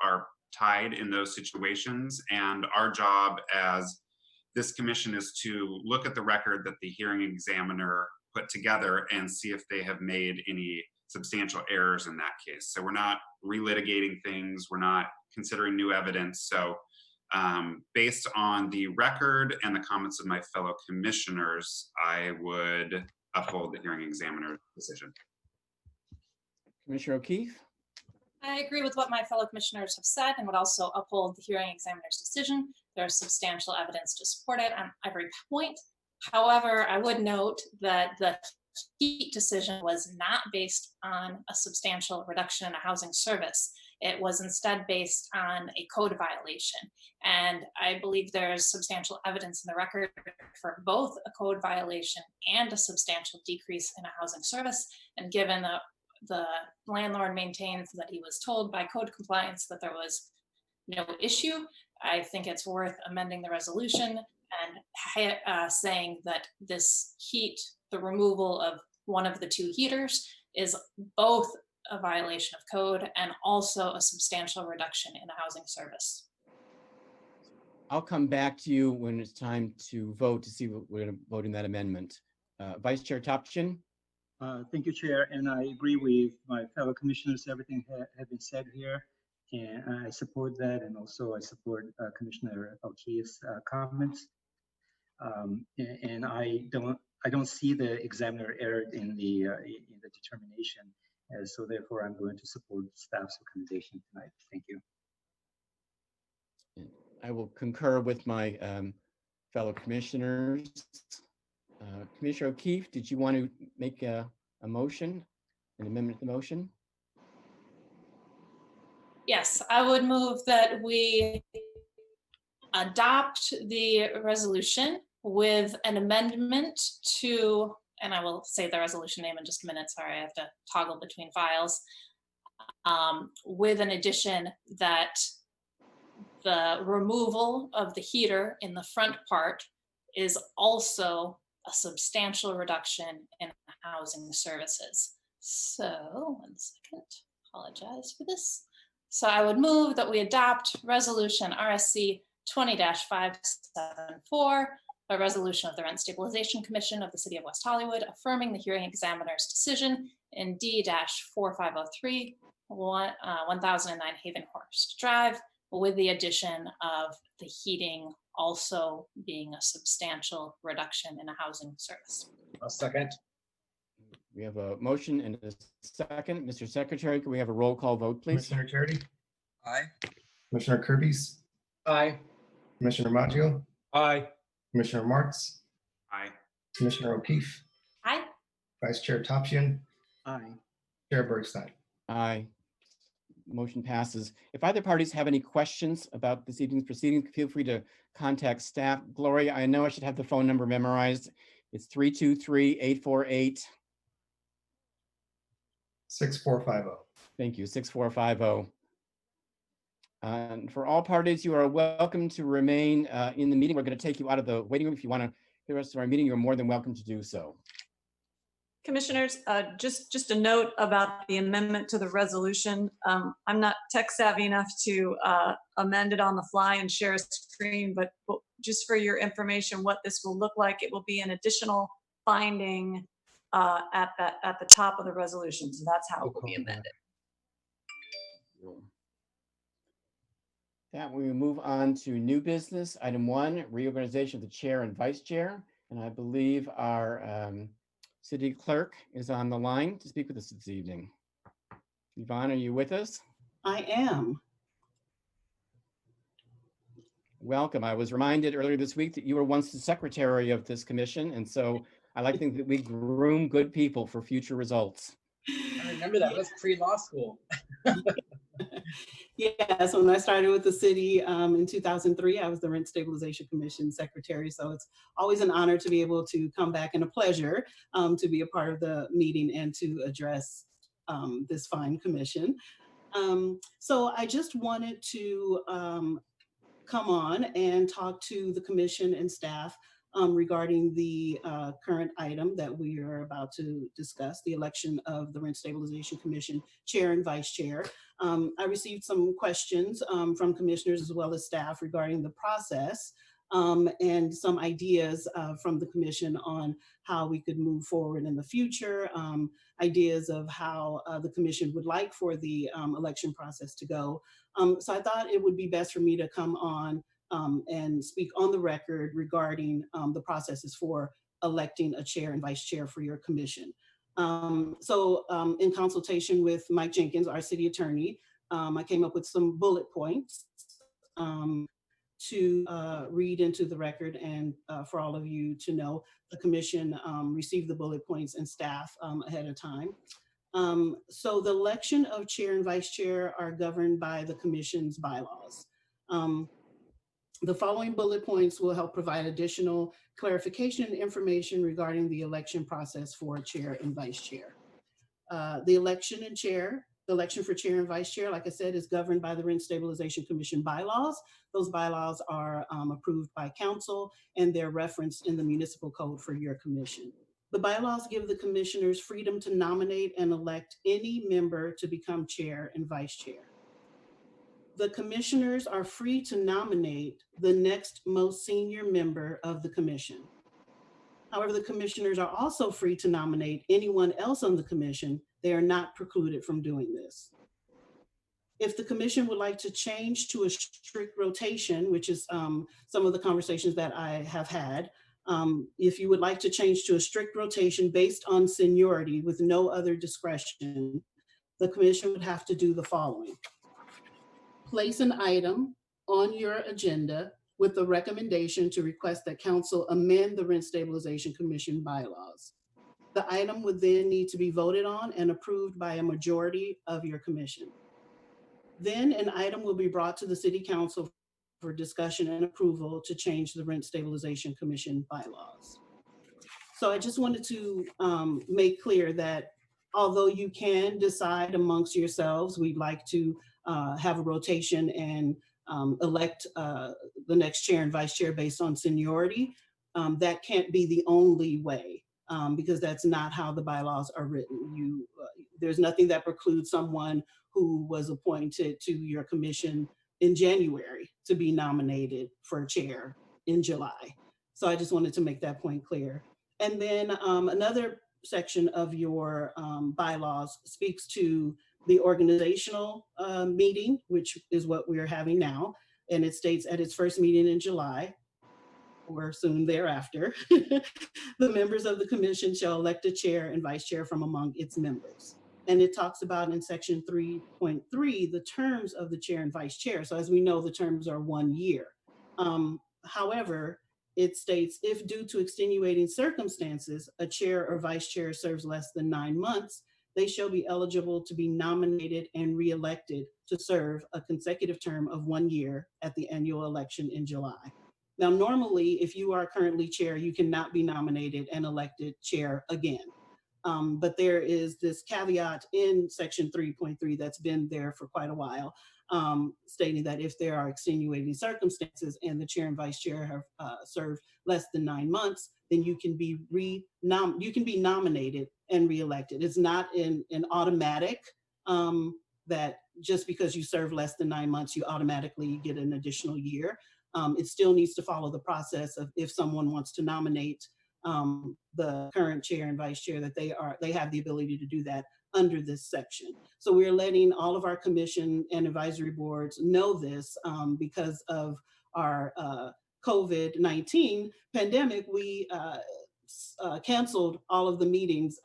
tied in those situations, and our job as this commission is to look at the record that the hearing examiner put together and see if they have made any substantial errors in that case. So we're not relitigating things, we're not considering new evidence. So based on the record and the comments of my fellow commissioners, I would uphold the hearing examiner's decision. Commissioner O'Keefe? I agree with what my fellow commissioners have said and would also uphold the hearing examiner's decision. There's substantial evidence to support it on every point. However, I would note that the heat decision was not based on a substantial reduction in a housing service. It was instead based on a code violation. And I believe there's substantial evidence in the record for both a code violation and a substantial decrease in a housing service. And given the landlord maintains that he was told by code compliance that there was no issue, I think it's worth amending the resolution and saying that this heat, the removal of one of the 2 heaters, is both a violation of code and also a substantial reduction in a housing service. I'll come back to you when it's time to vote to see what we're going to vote in that amendment. Vice Chair Topshin? Thank you, Chair, and I agree with my fellow commissioners. Everything has been said here, and I support that, and also I support Commissioner O'Keefe's comments. And I don't see the examiner error in the determination, so therefore I'm going to support staff's recommendation tonight. Thank you. I will concur with my fellow commissioners. Commissioner O'Keefe, did you want to make a motion, an amendment to the motion? Yes, I would move that we adopt the resolution with an amendment to, and I will say the resolution name in just a minute, sorry, I have to toggle between files, with an addition that the removal of the heater in the front part is also a substantial reduction in housing services. So, 1 second, apologize for this. So I would move that we adopt resolution RSC 20-574, a resolution of the Rent Stabilization Commission of the City of West Hollywood affirming the hearing examiner's decision in D-4503, 1009 Havenhurst Drive, with the addition of the heating also being a substantial reduction in a housing service. A second. We have a motion and a second. Mr. Secretary, can we have a roll call vote, please? Commissioner Charity, Aye. Commissioner Kirby's, Aye. Commissioner Maggio, Aye. Commissioner Marks, Aye. Commissioner O'Keefe, Aye. Vice Chair Topshin, Aye. Chair Bergstein. Aye. Motion passes. If either parties have any questions about this evening's proceedings, feel free to contact staff. Gloria, I know I should have the phone number memorized. It's 323-848. 6450. Thank you, 6450. And for all parties, you are welcome to remain in the meeting. We're going to take you out of the waiting room. If you want to hear the rest of our meeting, you're more than welcome to do so. Commissioners, just a note about the amendment to the resolution. I'm not tech savvy enough to amend it on the fly and share a screen, but just for your information, what this will look like, it will be an additional finding at the top of the resolution. So that's how it will be amended. That we move on to new business. Item 1, reorganization of the chair and vice chair. And I believe our city clerk is on the line to speak with us this evening. Yvonne, are you with us? I am. Welcome. I was reminded earlier this week that you were once the secretary of this commission. And so I like to think that we groom good people for future results. I remember that. That's pre-law school. Yes, when I started with the city in 2003, I was the Rent Stabilization Commission secretary. So it's always an honor to be able to come back and a pleasure to be a part of the meeting and to address this fine commission. So I just wanted to come on and talk to the commission and staff regarding the current item that we are about to discuss, the election of the Rent Stabilization Commission chair and vice chair. I received some questions from commissioners as well as staff regarding the process and some ideas from the commission on how we could move forward in the future, ideas of how the commission would like for the election process to go. So I thought it would be best for me to come on and speak on the record regarding the processes for electing a chair and vice chair for your commission. So in consultation with Mike Jenkins, our city attorney, I came up with some bullet points to read into the record and for all of you to know. The commission received the bullet points and staff ahead of time. So the election of chair and vice chair are governed by the commission's bylaws. The following bullet points will help provide additional clarification and information regarding the election process for chair and vice chair. The election for chair and vice chair, like I said, is governed by the Rent Stabilization Commission bylaws. Those bylaws are approved by council and they're referenced in the municipal code for your commission. The bylaws give the commissioners freedom to nominate and elect any member to become chair and vice chair. The commissioners are free to nominate the next most senior member of the commission. However, the commissioners are also free to nominate anyone else on the commission. They are not precluded from doing this. If the commission would like to change to a strict rotation, which is some of the conversations that I have had, if you would like to change to a strict rotation based on seniority with no other discretion, the commission would have to do the following. Place an item on your agenda with the recommendation to request that council amend the Rent Stabilization Commission bylaws. The item would then need to be voted on and approved by a majority of your commission. Then an item will be brought to the City Council for discussion and approval to change the Rent Stabilization Commission bylaws. So I just wanted to make clear that although you can decide amongst yourselves, we'd like to have a rotation and elect the next chair and vice chair based on seniority, that can't be the only way, because that's not how the bylaws are written. There's nothing that precludes someone who was appointed to your commission in January to be nominated for chair in July. So I just wanted to make that point clear. And then another section of your bylaws speaks to the organizational meeting, which is what we're having now. And it states at its first meeting in July, or soon thereafter, the members of the commission shall elect a chair and vice chair from among its members. And it talks about in section 3.3, the terms of the chair and vice chair. So as we know, the terms are 1 year. However, it states, if due to extenuating circumstances, a chair or vice chair serves less than 9 months, they shall be eligible to be nominated and re-elected to serve a consecutive term of 1 year at the annual election in July. Now, normally, if you are currently chair, you cannot be nominated and elected chair again. But there is this caveat in section 3.3 that's been there for quite a while, stating that if there are extenuating circumstances and the chair and vice chair have served less than 9 months, then you can be nominated and reelected. It's not an automatic that just because you serve less than 9 months, you automatically get an additional year. It still needs to follow the process of if someone wants to nominate the current chair and vice chair, that they have the ability to do that under this section. So we're letting all of our commission and advisory boards know this because of our COVID-19 pandemic. We canceled all of the meetings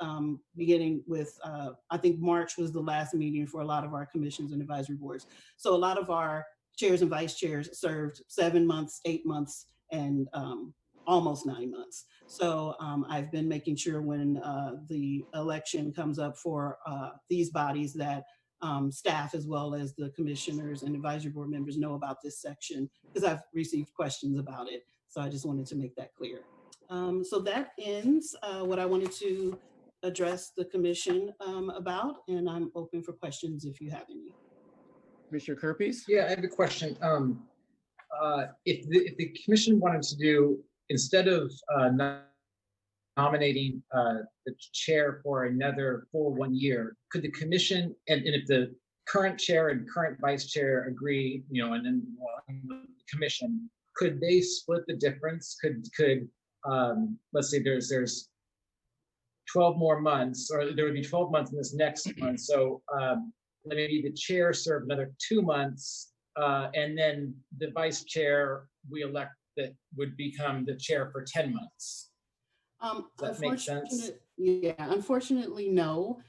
beginning with, I think March was the last meeting for a lot of our commissions and advisory boards. So a lot of our chairs and vice chairs served 7 months, 8 months, and almost 9 months. So I've been making sure when the election comes up for these bodies that staff as well as the commissioners and advisory board members know about this section, because I've received questions about it. So I just wanted to make that clear. So that ends what I wanted to address the commission about, and I'm open for questions if you have any. Commissioner Kirby? Yeah, I have a question. If the commission wanted to do, instead of nominating the chair for another full 1 year, could the commission, and if the current chair and current vice chair agree, and then the commission, could they split the difference? Could let's say there's 12 more months, or there would be 12 months in this next month. So maybe the chair serve another 2 months, and then the vice chair we elect that would become the chair for 10 months. Does that make sense? Yeah, unfortunately, no.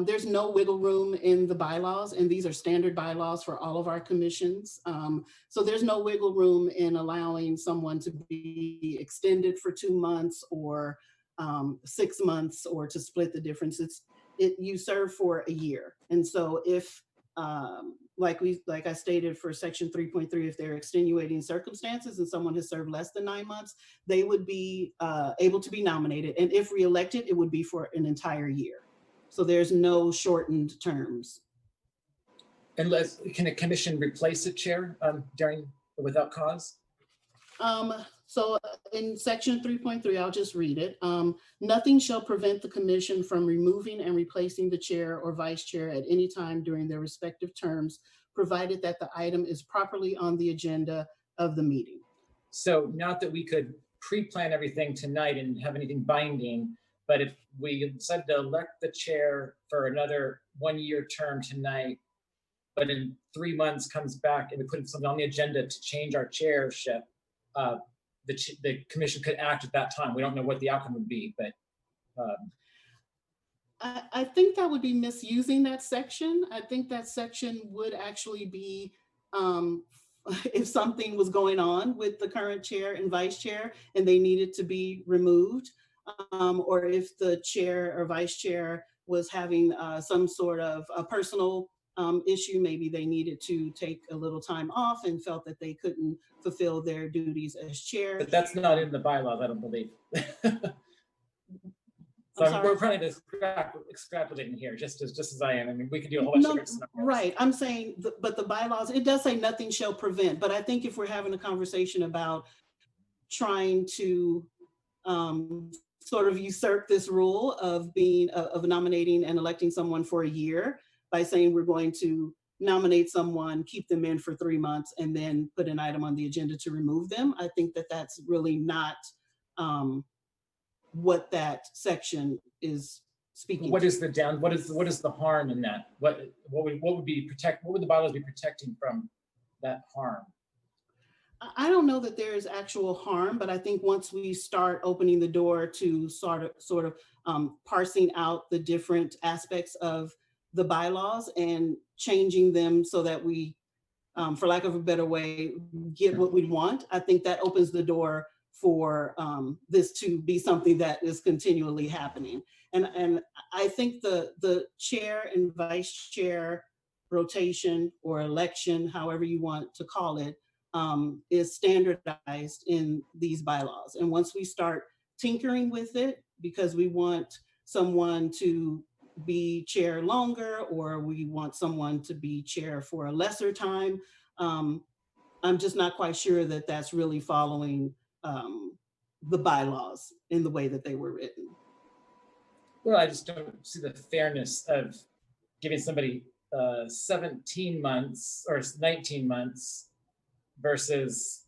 There's no wiggle room in the bylaws, and these are standard bylaws for all of our commissions. So there's no wiggle room in allowing someone to be extended for 2 months or 6 months, or to split the difference. You serve for a year. And so if, like I stated for section 3.3, if there are extenuating circumstances and someone has served less than 9 months, they would be able to be nominated. And if reelected, it would be for an entire year. So there's no shortened terms. Unless, can a commission replace a chair during without cause? So in section 3.3, I'll just read it. Nothing shall prevent the commission from removing and replacing the chair or vice chair at any time during their respective terms, provided that the item is properly on the agenda of the meeting. So not that we could pre-plan everything tonight and have anything binding, but if we decided to elect the chair for another 1 year term tonight, but in 3 months comes back and we put something on the agenda to change our chairship, the commission could act at that time. We don't know what the outcome would be, but. I think that would be misusing that section. I think that section would actually be if something was going on with the current chair and vice chair and they needed to be removed, or if the chair or vice chair was having some sort of a personal issue, maybe they needed to take a little time off and felt that they couldn't fulfill their duties as chair. But that's not in the bylaws, I don't believe. So I'm sorry? we're trying to extrapolate in here, just as I am. I mean, we could do a whole bunch of different scenarios. Right, I'm saying, but the bylaws, it does say nothing shall prevent, but I think if we're having a conversation about trying to sort of usurp this rule of being, of nominating and electing someone for a year by saying we're going to nominate someone, keep them in for 3 months, and then put an item on the agenda to remove them, I think that that's really not what that section is speaking. What is the what is the harm in that? What would the bylaws be protecting from that harm? I don't know that there is actual harm, but I think once we start opening the door to sort of parsing out the different aspects of the bylaws and changing them so that we, for lack of a better way, get what we want, I think that opens the door for this to be something that is continually happening. And I think the chair and vice chair rotation or election, however you want to call it, is standardized in these bylaws. And once we start tinkering with it, because we want someone to be chair longer, or we want someone to be chair for a lesser time, I'm just not quite sure that that's really following the bylaws in the way that they were written. Well, I just don't see the fairness of giving somebody 17 months or 19 months versus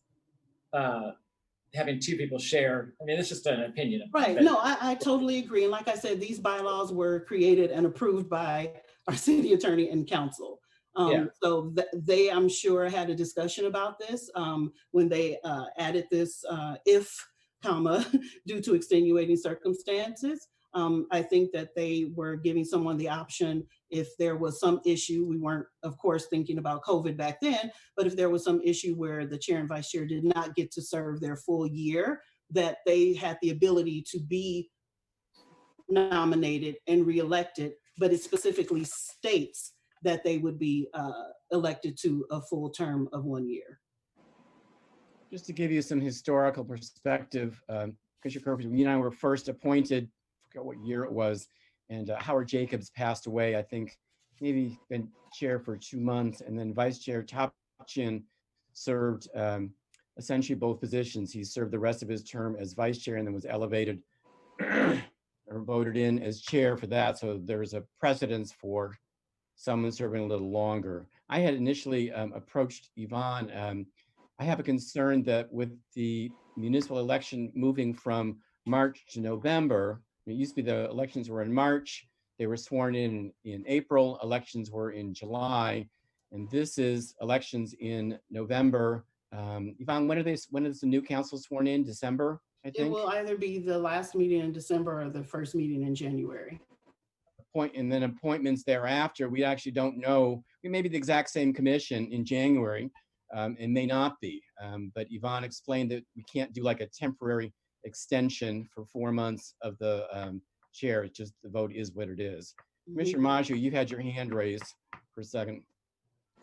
having two people share. I mean, it's just an opinion. Right, no, I totally agree. And like I said, these bylaws were created and approved by our city attorney and council. So they, I'm sure, had a discussion about this when they added this if, comma, due to extenuating circumstances. I think that they were giving someone the option if there was some issue. We weren't, of course, thinking about COVID back then, but if there was some issue where the chair and vice chair did not get to serve their full year, that they had the ability to be nominated and reelected, but it specifically states that they would be elected to a full term of 1 year. Just to give you some historical perspective, Commissioner Kirby, you and I were first appointed, I forget what year it was, and Howard Jacobs passed away. I think maybe been chair for 2 months, and then Vice Chair Topshin served essentially both positions. He served the rest of his term as vice chair and then was elevated or voted in as chair for that. So there's a precedence for someone serving a little longer. I had initially approached Yvonne. I have a concern that with the municipal election moving from March to November, it used to be the elections were in March, they were sworn in April, elections were in July, and this is elections in November. Yvonne, when is the new council sworn in? December, I think? It will either be the last meeting in December or the first meeting in January. And then appointments thereafter, we actually don't know. We may be the exact same commission in January. It may not be, but Yvonne explained that we can't do like a temporary extension for 4 months of the chair. It's just the vote is what it is. Commissioner Maggio, you had your hand raised for a second.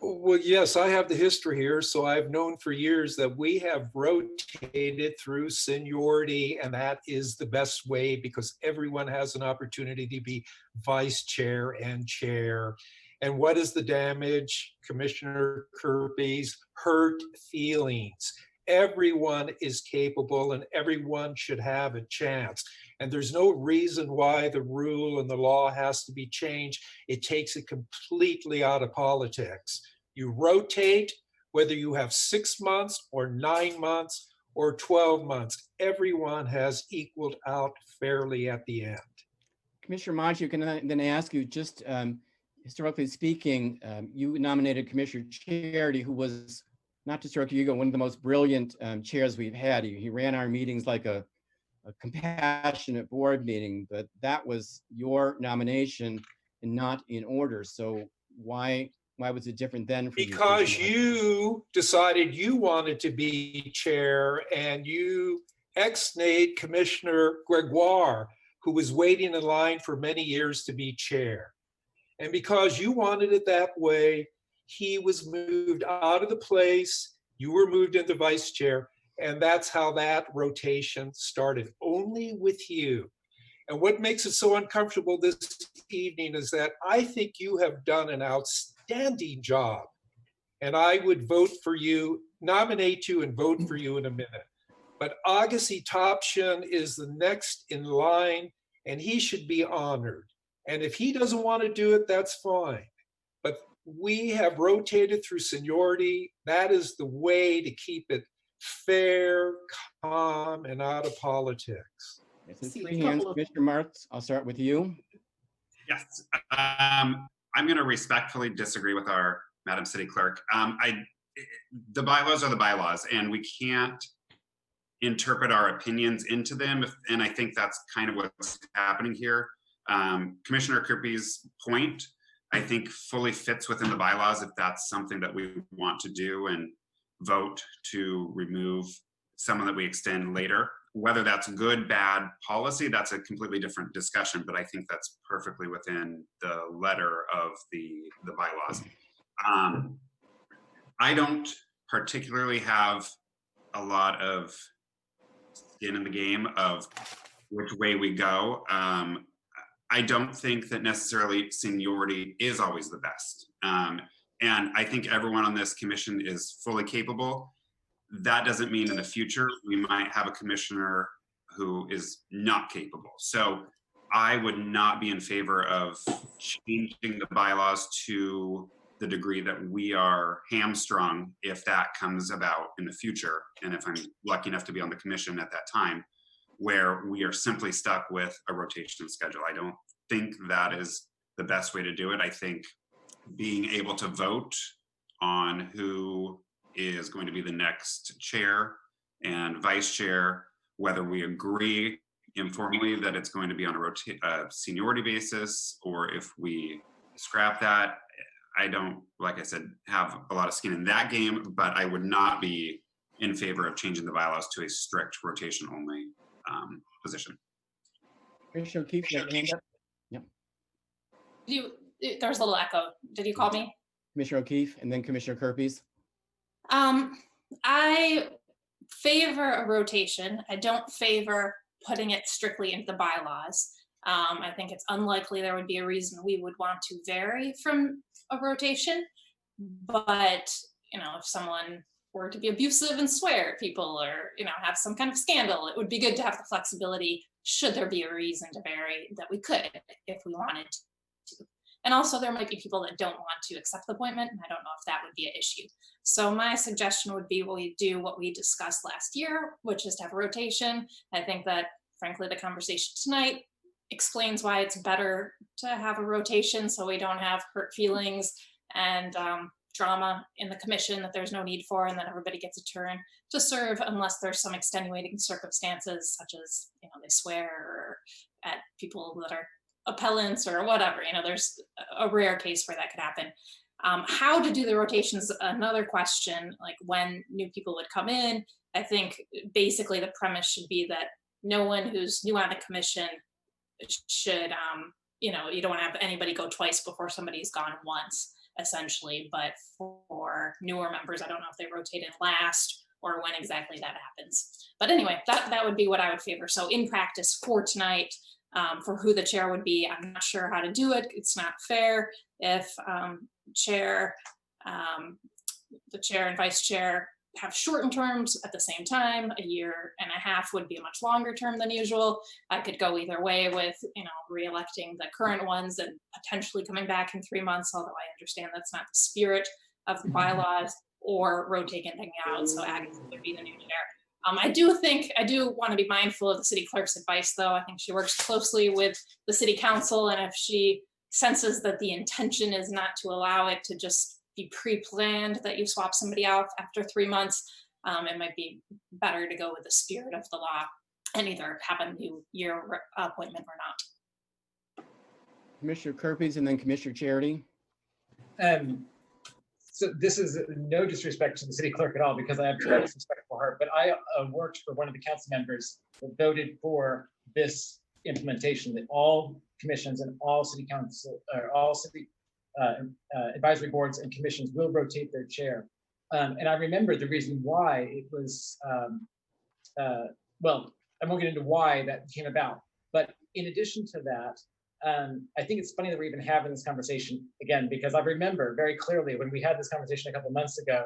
Well, yes, I have the history here. So I've known for years that we have rotated through seniority, and that is the best way because everyone has an opportunity to be vice chair and chair. And what is the damage? Commissioner Kirby's hurt feelings. Everyone is capable and everyone should have a chance. And there's no reason why the rule and the law has to be changed. It takes it completely out of politics. You rotate, whether you have 6 months or 9 months or 12 months, everyone has equaled out fairly at the end. Commissioner Maggio, can I then ask you, just historically speaking, you nominated Commissioner Charity, who was, not to stroke your ego, one of the most brilliant chairs we've had. He ran our meetings like a compassionate board meeting, but that was your nomination and not in order. So why Why was it different then for you? Because Commissioner? you decided you wanted to be chair and you ex-nayed Commissioner Gregoire, who was waiting in line for many years to be chair. And because you wanted it that way, he was moved out of the place, you were moved into vice chair, and that's how that rotation started, only with you. And what makes it so uncomfortable this evening is that I think you have done an outstanding job. And I would vote for you, nominate you and vote for you in a minute. But Agassi Topshin is the next in line and he should be honored. And if he doesn't want to do it, that's fine. But we have rotated through seniority. That is the way to keep it fair, calm, and out of politics. It's three hands. Commissioner Marks, I'll start with you. Yes, I'm going to respectfully disagree with our Madam City Clerk. The bylaws are the bylaws, and we can't interpret our opinions into them. And I think that's kind of what's happening here. Commissioner Kirby's point, I think, fully fits within the bylaws if that's something that we want to do and vote to remove someone that we extend later. Whether that's good, bad policy, that's a completely different discussion, but I think that's perfectly within the letter of the bylaws. I don't particularly have a lot of skin in the game of which way we go. I don't think that necessarily seniority is always the best. And I think everyone on this commission is fully capable. That doesn't mean in the future we might have a commissioner who is not capable. So I would not be in favor of changing the bylaws to the degree that we are hamstrung if that comes about in the future. And if I'm lucky enough to be on the commission at that time, where we are simply stuck with a rotation schedule. I don't think that is the best way to do it. I think being able to vote on who is going to be the next chair and vice chair, whether we agree informally that it's going to be on a seniority basis, or if we scrap that. I don't, like I said, have a lot of skin in that game, but I would not be in favor of changing the bylaws to a strict rotation only position. Commissioner O'Keefe, you have your hand up? Yep. There was a little echo. Did you call me? Commissioner O'Keefe and then Commissioner Kirby's. I favor a rotation. I don't favor putting it strictly into the bylaws. I think it's unlikely there would be a reason we would want to vary from a rotation. But, you know, if someone were to be abusive and swear at people or, you know, have some kind of scandal, it would be good to have the flexibility, should there be a reason to vary, that we could if we wanted to. And also there might be people that don't want to accept the appointment, and I don't know if that would be an issue. So my suggestion would be we do what we discussed last year, which is to have a rotation. I think that, frankly, the conversation tonight explains why it's better to have a rotation so we don't have hurt feelings and drama in the commission that there's no need for, and then everybody gets a turn to serve unless there's some extenuating circumstances, such as, you know, they swear or at people that are appellants or whatever. You know, there's a rare case where that could happen. How to do the rotations, another question, like when new people would come in. I think basically the premise should be that no one who's new on the commission should, you know, you don't want to have anybody go twice before somebody's gone once, essentially. But for newer members, I don't know if they rotate in last or when exactly that happens. But anyway, that would be what I would favor. So in practice for tonight, for who the chair would be, I'm not sure how to do it. It's not fair if the chair and vice chair have shortened terms at the same time. A year and a half would be a much longer term than usual. I could go either way with, you know, re-electing the current ones and potentially coming back in 3 months, although I understand that's not the spirit of the bylaws, or rotating out. So Agatha would be the new chair. I do want to be mindful of the city clerk's advice, though. I think she works closely with the city council, and if she senses that the intention is not to allow it to just be pre-planned that you swap somebody out after 3 months, it might be better to go with the spirit of the law and either have a new year appointment or not. Commissioner Kirby's and then Commissioner Charity. So this is no disrespect to the city clerk at all, because I have tremendous respect for her, but I worked for one of the council members that voted for this implementation, that all commissions and all city council, or all city advisory boards and commissions will rotate their chair. And I remember the reason why it was, well, I won't get into why that came about, but in addition to that, I think it's funny that we're even having this conversation again, because I remember very clearly when we had this conversation a couple months ago,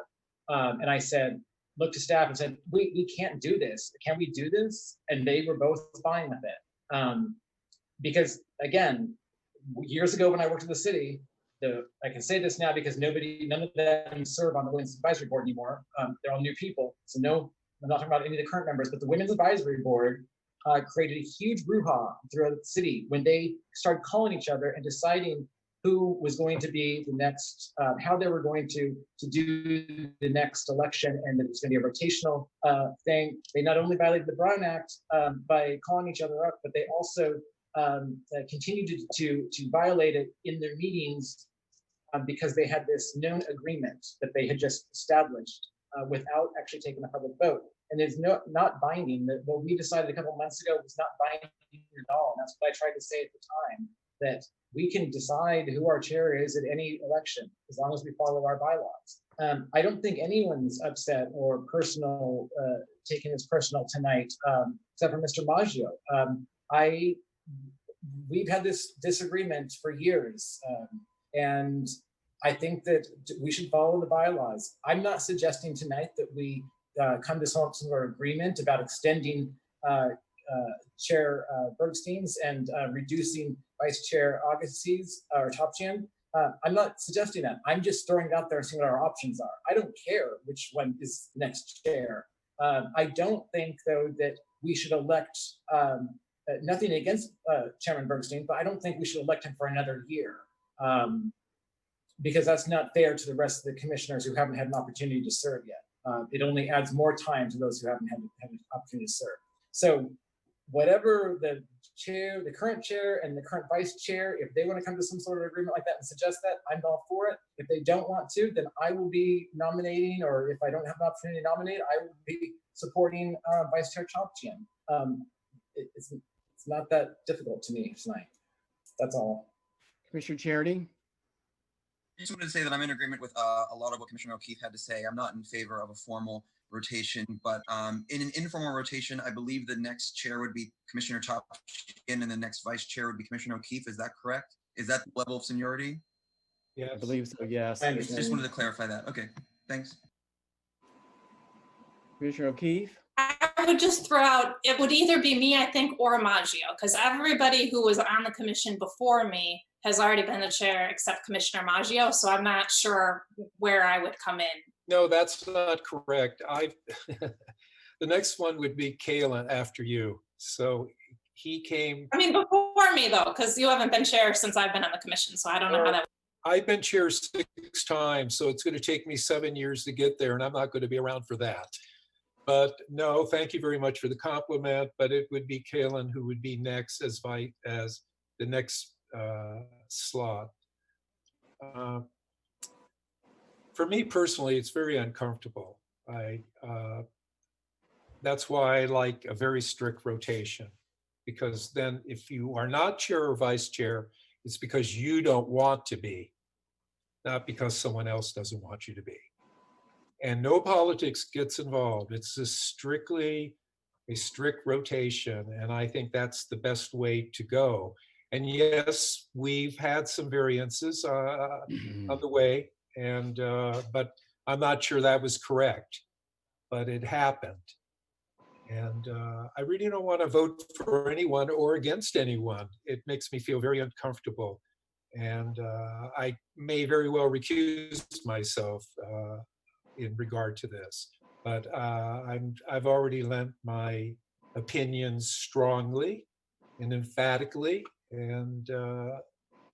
and I said, looked to staff and said, we can't do this. Can we do this? And they were both fine with it. Because again, years ago when I worked in the city, I can say this now because none of them serve on the Women's Advisory Board anymore. They're all new people. So no, I'm not talking about any of the current members, but the Women's Advisory Board created a huge brouhaha throughout the city when they started calling each other and deciding who was going to be the next, how they were going to do the next election, and that it was going to be a rotational thing. They not only violated the Brown Act by calling each other up, but they also continued to violate it in their meetings because they had this known agreement that they had just established without actually taking a public vote. And it's not binding. That what we decided a couple of months ago was not binding at all. And that's what I tried to say at the time, that we can decide who our chair is at any election as long as we follow our bylaws. I don't think anyone's upset or personal, taking this personal tonight, except for Mr. Maggio. We've had this disagreement for years, and I think that we should follow the bylaws. I'm not suggesting tonight that we come to some sort of agreement about extending Chair Bergstein's and reducing Vice Chair Agassiz or Topshin. I'm not suggesting that. I'm just throwing it out there and seeing what our options are. I don't care which one is next chair. I don't think, though, that we should elect, nothing against Chairman Bergstein, but I don't think we should elect him for another year, because that's not fair to the rest of the commissioners who haven't had an opportunity to serve yet. It only adds more time to those who haven't had an opportunity to serve. So whatever the chair, the current chair and the current vice chair, if they want to come to some sort of agreement like that and suggest that, I'm all for it. If they don't want to, then I will be nominating, or if I don't have an opportunity to nominate, I will be supporting Vice Chair Topshin. It's not that difficult to me tonight. That's all. Commissioner Charity? I just wanted to say that I'm in agreement with a lot of what Commissioner O'Keefe had to say. I'm not in favor of a formal rotation, but in an informal rotation, I believe the next chair would be Commissioner Topshin and the next vice chair would be Commissioner O'Keefe. Is that correct? Is that the level of seniority? Yes. I believe so, yes. I just wanted to clarify that. Okay, thanks. Commissioner O'Keefe? I would just throw out, it would either be me, I think, or Maggio, because everybody who was on the commission before me has already been the chair except Commissioner Maggio, so I'm not sure where I would come in. No, that's not correct. The next one would be Kalen after you. So he came. I mean, before me though, because you haven't been chair since I've been on the commission, so I don't know how that. I've been chair 6 times, so it's going to take me 7 years to get there, and I'm not going to be around for that. But no, thank you very much for the compliment. But it would be Kalen who would be next as the next slot. For me personally, it's very uncomfortable. That's why I like a very strict rotation, because then if you are not chair or vice chair, it's because you don't want to be, not because someone else doesn't want you to be. And no politics gets involved. It's just strictly a strict rotation. And I think that's the best way to go. And yes, we've had some variances on the way, and but I'm not sure that was correct, but it happened. And I really don't want to vote for anyone or against anyone. It makes me feel very uncomfortable. And I may very well recuse myself in regard to this. But I've already lent my opinions strongly and emphatically, and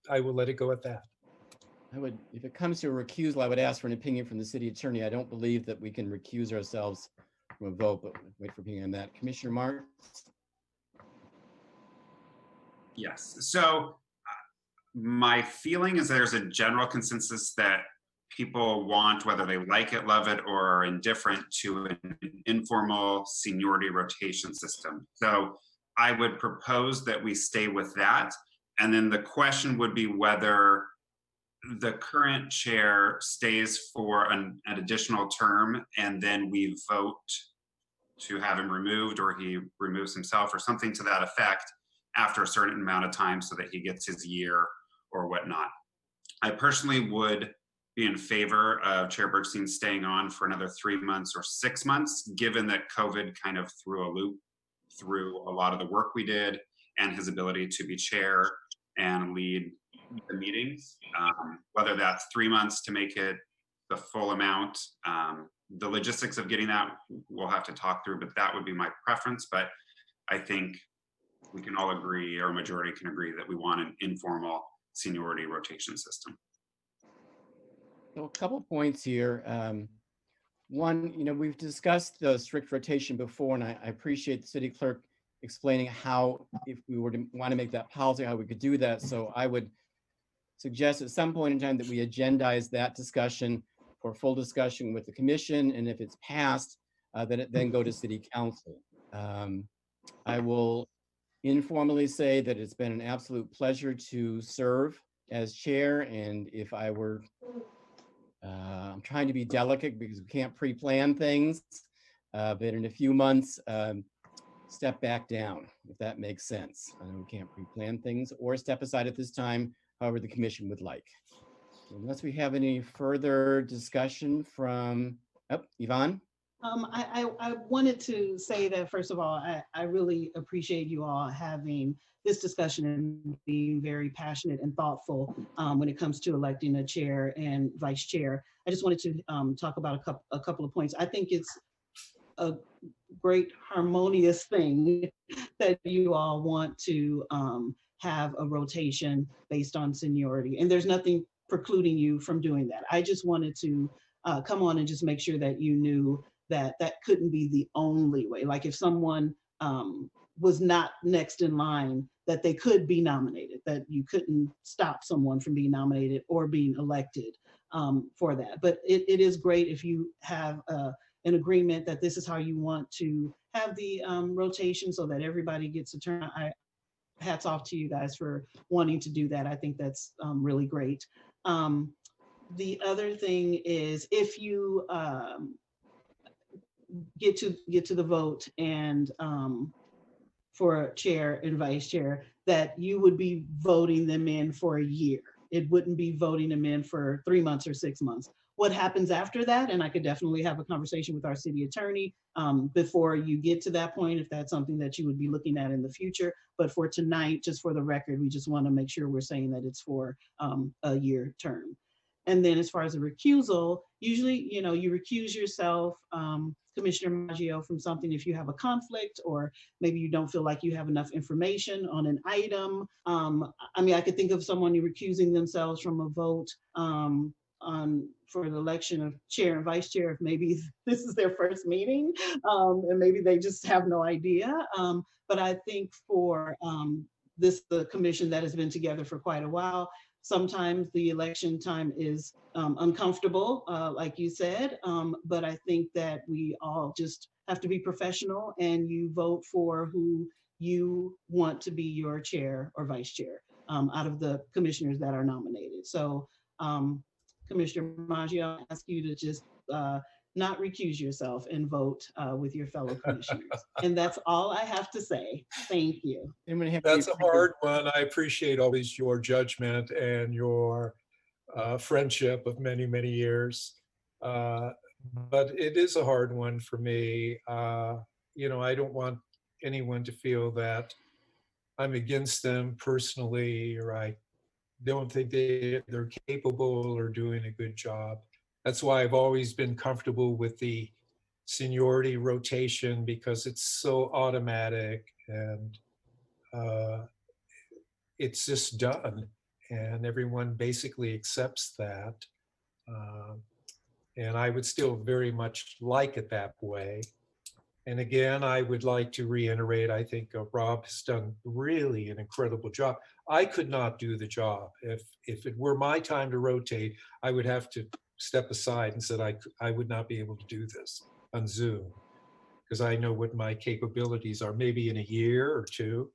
I will let it go at that. I would, if it comes to a recusal, I would ask for an opinion from the city attorney. I don't believe that we can recuse ourselves from a vote, but wait for opinion on that. Commissioner Marks? Yes. So my feeling is there's a general consensus that people want, whether they like it, love it, or are indifferent to an informal seniority rotation system. So I would propose that we stay with that. And then the question would be whether the current chair stays for an additional term and then we vote to have him removed, or he removes himself or something to that effect after a certain amount of time so that he gets his year or whatnot. I personally would be in favor of Chair Bergstein staying on for another 3 months or 6 months, given that COVID kind of threw a loop through a lot of the work we did and his ability to be chair and lead the meetings. Whether that's 3 months to make it the full amount, the logistics of getting that we'll have to talk through, but that would be my preference. But I think we can all agree, or a majority can agree, that we want an informal seniority rotation system. So a couple points here. One, we've discussed the strict rotation before, and I appreciate the city clerk explaining how, if we were to want to make that policy, how we could do that. So I would suggest at some point in time that we agendize that discussion for full discussion with the commission, and if it's passed, then it then go to city council. I will informally say that it's been an absolute pleasure to serve as chair, and if I were, I'm trying to be delicate because we can't pre-plan things, but in a few months, step back down, if that makes sense. I know we can't pre-plan things, or step aside at this time, however the commission would like. Unless we have any further discussion from, Yvonne? I wanted to say that, first of all, I really appreciate you all having this discussion and being very passionate and thoughtful when it comes to electing a chair and vice chair. I just wanted to talk about a couple of points. I think it's a great harmonious thing that you all want to have a rotation based on seniority, and there's nothing precluding you from doing that. I just wanted to come on and just make sure that you knew that that couldn't be the only way. Like if someone was not next in line, that they could be nominated, that you couldn't stop someone from being nominated or being elected for that. But it is great if you have an agreement that this is how you want to have the rotation so that everybody gets a turn. Hats off to you guys for wanting to do that. I think that's really great. The other thing is, if you get to the vote and for chair and vice chair, that you would be voting them in for a year. It wouldn't be voting them in for 3 months or 6 months. What happens after that, and I could definitely have a conversation with our city attorney before you get to that point, if that's something that you would be looking at in the future. But for tonight, just for the record, we just want to make sure we're saying that it's for a year term. And then as far as a recusal, usually, you recuse yourself, Commissioner Maggio, from something if you have a conflict, or maybe you don't feel like you have enough information on an item. I mean, I could think of someone recusing themselves from a vote for the election of chair and vice chair, if maybe this is their first meeting, and maybe they just have no idea. But I think for the commission that has been together for quite a while, sometimes the election time is uncomfortable, like you said, but I think that we all just have to be professional, and you vote for who you want to be your chair or vice chair out of the commissioners that are nominated. So Commissioner Maggio, I ask you to just not recuse yourself and vote with your fellow commissioners. And that's all I have to say. Thank you. That's a hard one. I appreciate always your judgment and your friendship of many, many years. But it is a hard one for me. I don't want anyone to feel that I'm against them personally, or I don't think they're capable or doing a good job. That's why I've always been comfortable with the seniority rotation, because it's so automatic and it's just done, and everyone basically accepts that. And I would still very much like it that way. And again, I would like to reiterate, I think Rob has done really an incredible job. I could not do the job. If it were my time to rotate, I would have to step aside and said I would not be able to do this on Zoom because I know what my capabilities are, maybe in a year or two,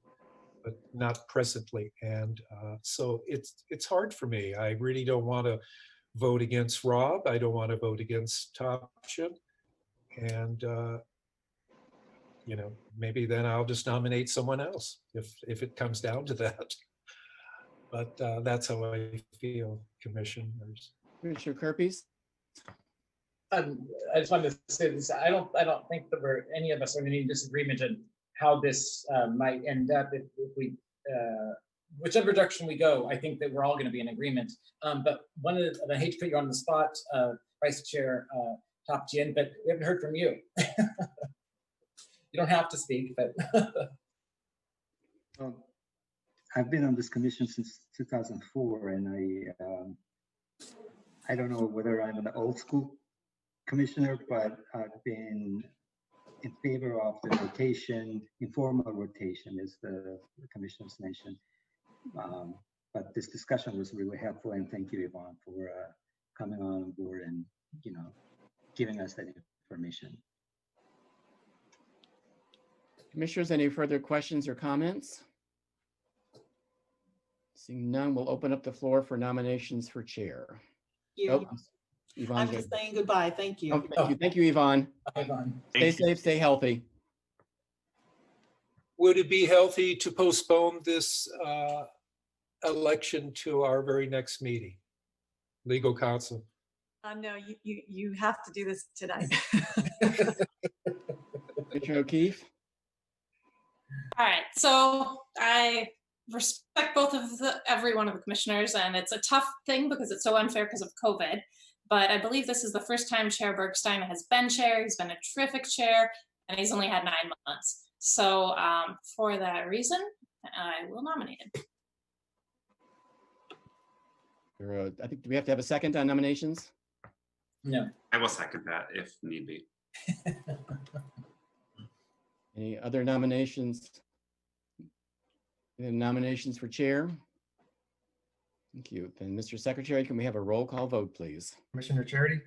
but not presently. And so it's hard for me. I really don't want to vote against Rob. I don't want to vote against Topshin. And you know, maybe then I'll just nominate someone else if it comes down to that. But that's how I feel, commissioners. Commissioner Kirby? I just wanted to say this. I don't think that any of us are in any disagreement on how this might end up if we, whichever direction we go. I think that we're all going to be in agreement. But and I hate to put you on the spot, Vice Chair Topshin, but we haven't heard from you. You don't have to speak, but. I've been on this commission since 2004, and I don't know whether I'm an old school commissioner, but I've been in favor of the rotation, informal rotation, as the commissioners mentioned. But this discussion was really helpful, and thank you, Yvonne, for coming on board and giving us that information. Commissioners, any further questions or comments? Seeing none, we'll open up the floor for nominations for chair. You. Oh, Yvonne. I'm just saying goodbye. Thank you. Oh, thank you. Thank you, Yvonne. Bye, Yvonne. Stay safe, stay healthy. Would it be healthy to postpone this election to our very next meeting? Legal counsel. No, you have to do this tonight. Commissioner O'Keefe? All right, so I respect every one of the commissioners, and it's a tough thing because it's so unfair because of COVID. But I believe this is the first time Chair Bergstein has been chair. He's been a terrific chair, and he's only had 9 months. So for that reason, I will nominate him. I think, do we have to have a second on nominations? No. I will second that if need be. Any other nominations? Any nominations for chair? Thank you. Then, Mr. Secretary, can we have a roll call vote, please? Commissioner Charity?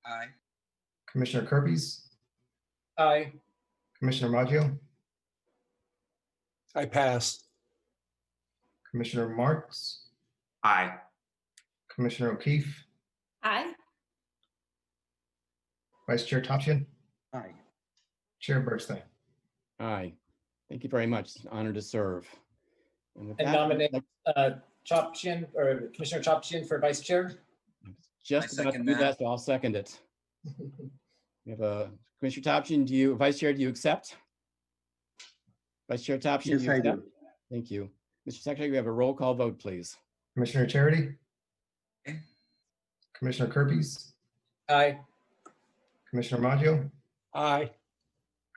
Aye. Commissioner Kirby? Aye. Commissioner Maggio? I pass. Commissioner Marks? Aye. Commissioner O'Keefe? Aye. Vice Chair Topshin? Aye. Chair Bergstein? Aye. Thank you very much. It's an honor to serve. And with And that, nominate Topshin or Commissioner Topshin for vice chair. just about to do that, so I'll second it. We have a Commissioner Topshin. Vice Chair, do you accept? Vice Chair Topshin, Yes, do you I accept? do. Thank you. Mr. Secretary, we have a roll call vote, please. Commissioner Charity? Aye. Commissioner Kirby? Aye. Commissioner Maggio? Aye.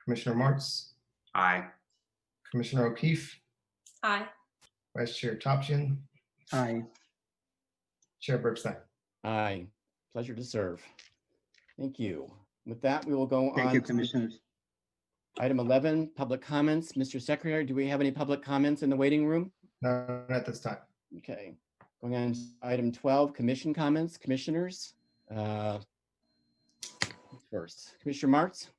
Commissioner Marks? Aye. Commissioner O'Keefe? Aye. Vice Chair Topshin? Aye. Chair Bergstein? Aye. Pleasure to serve. Thank you. With that, we will go Thank on you, to commissioners. item 11, public comments. Mr. Secretary, do we have any public comments in the waiting room? None at this time. Okay. Going on to item 12, commission comments. Commissioners. First, Commissioner Marks.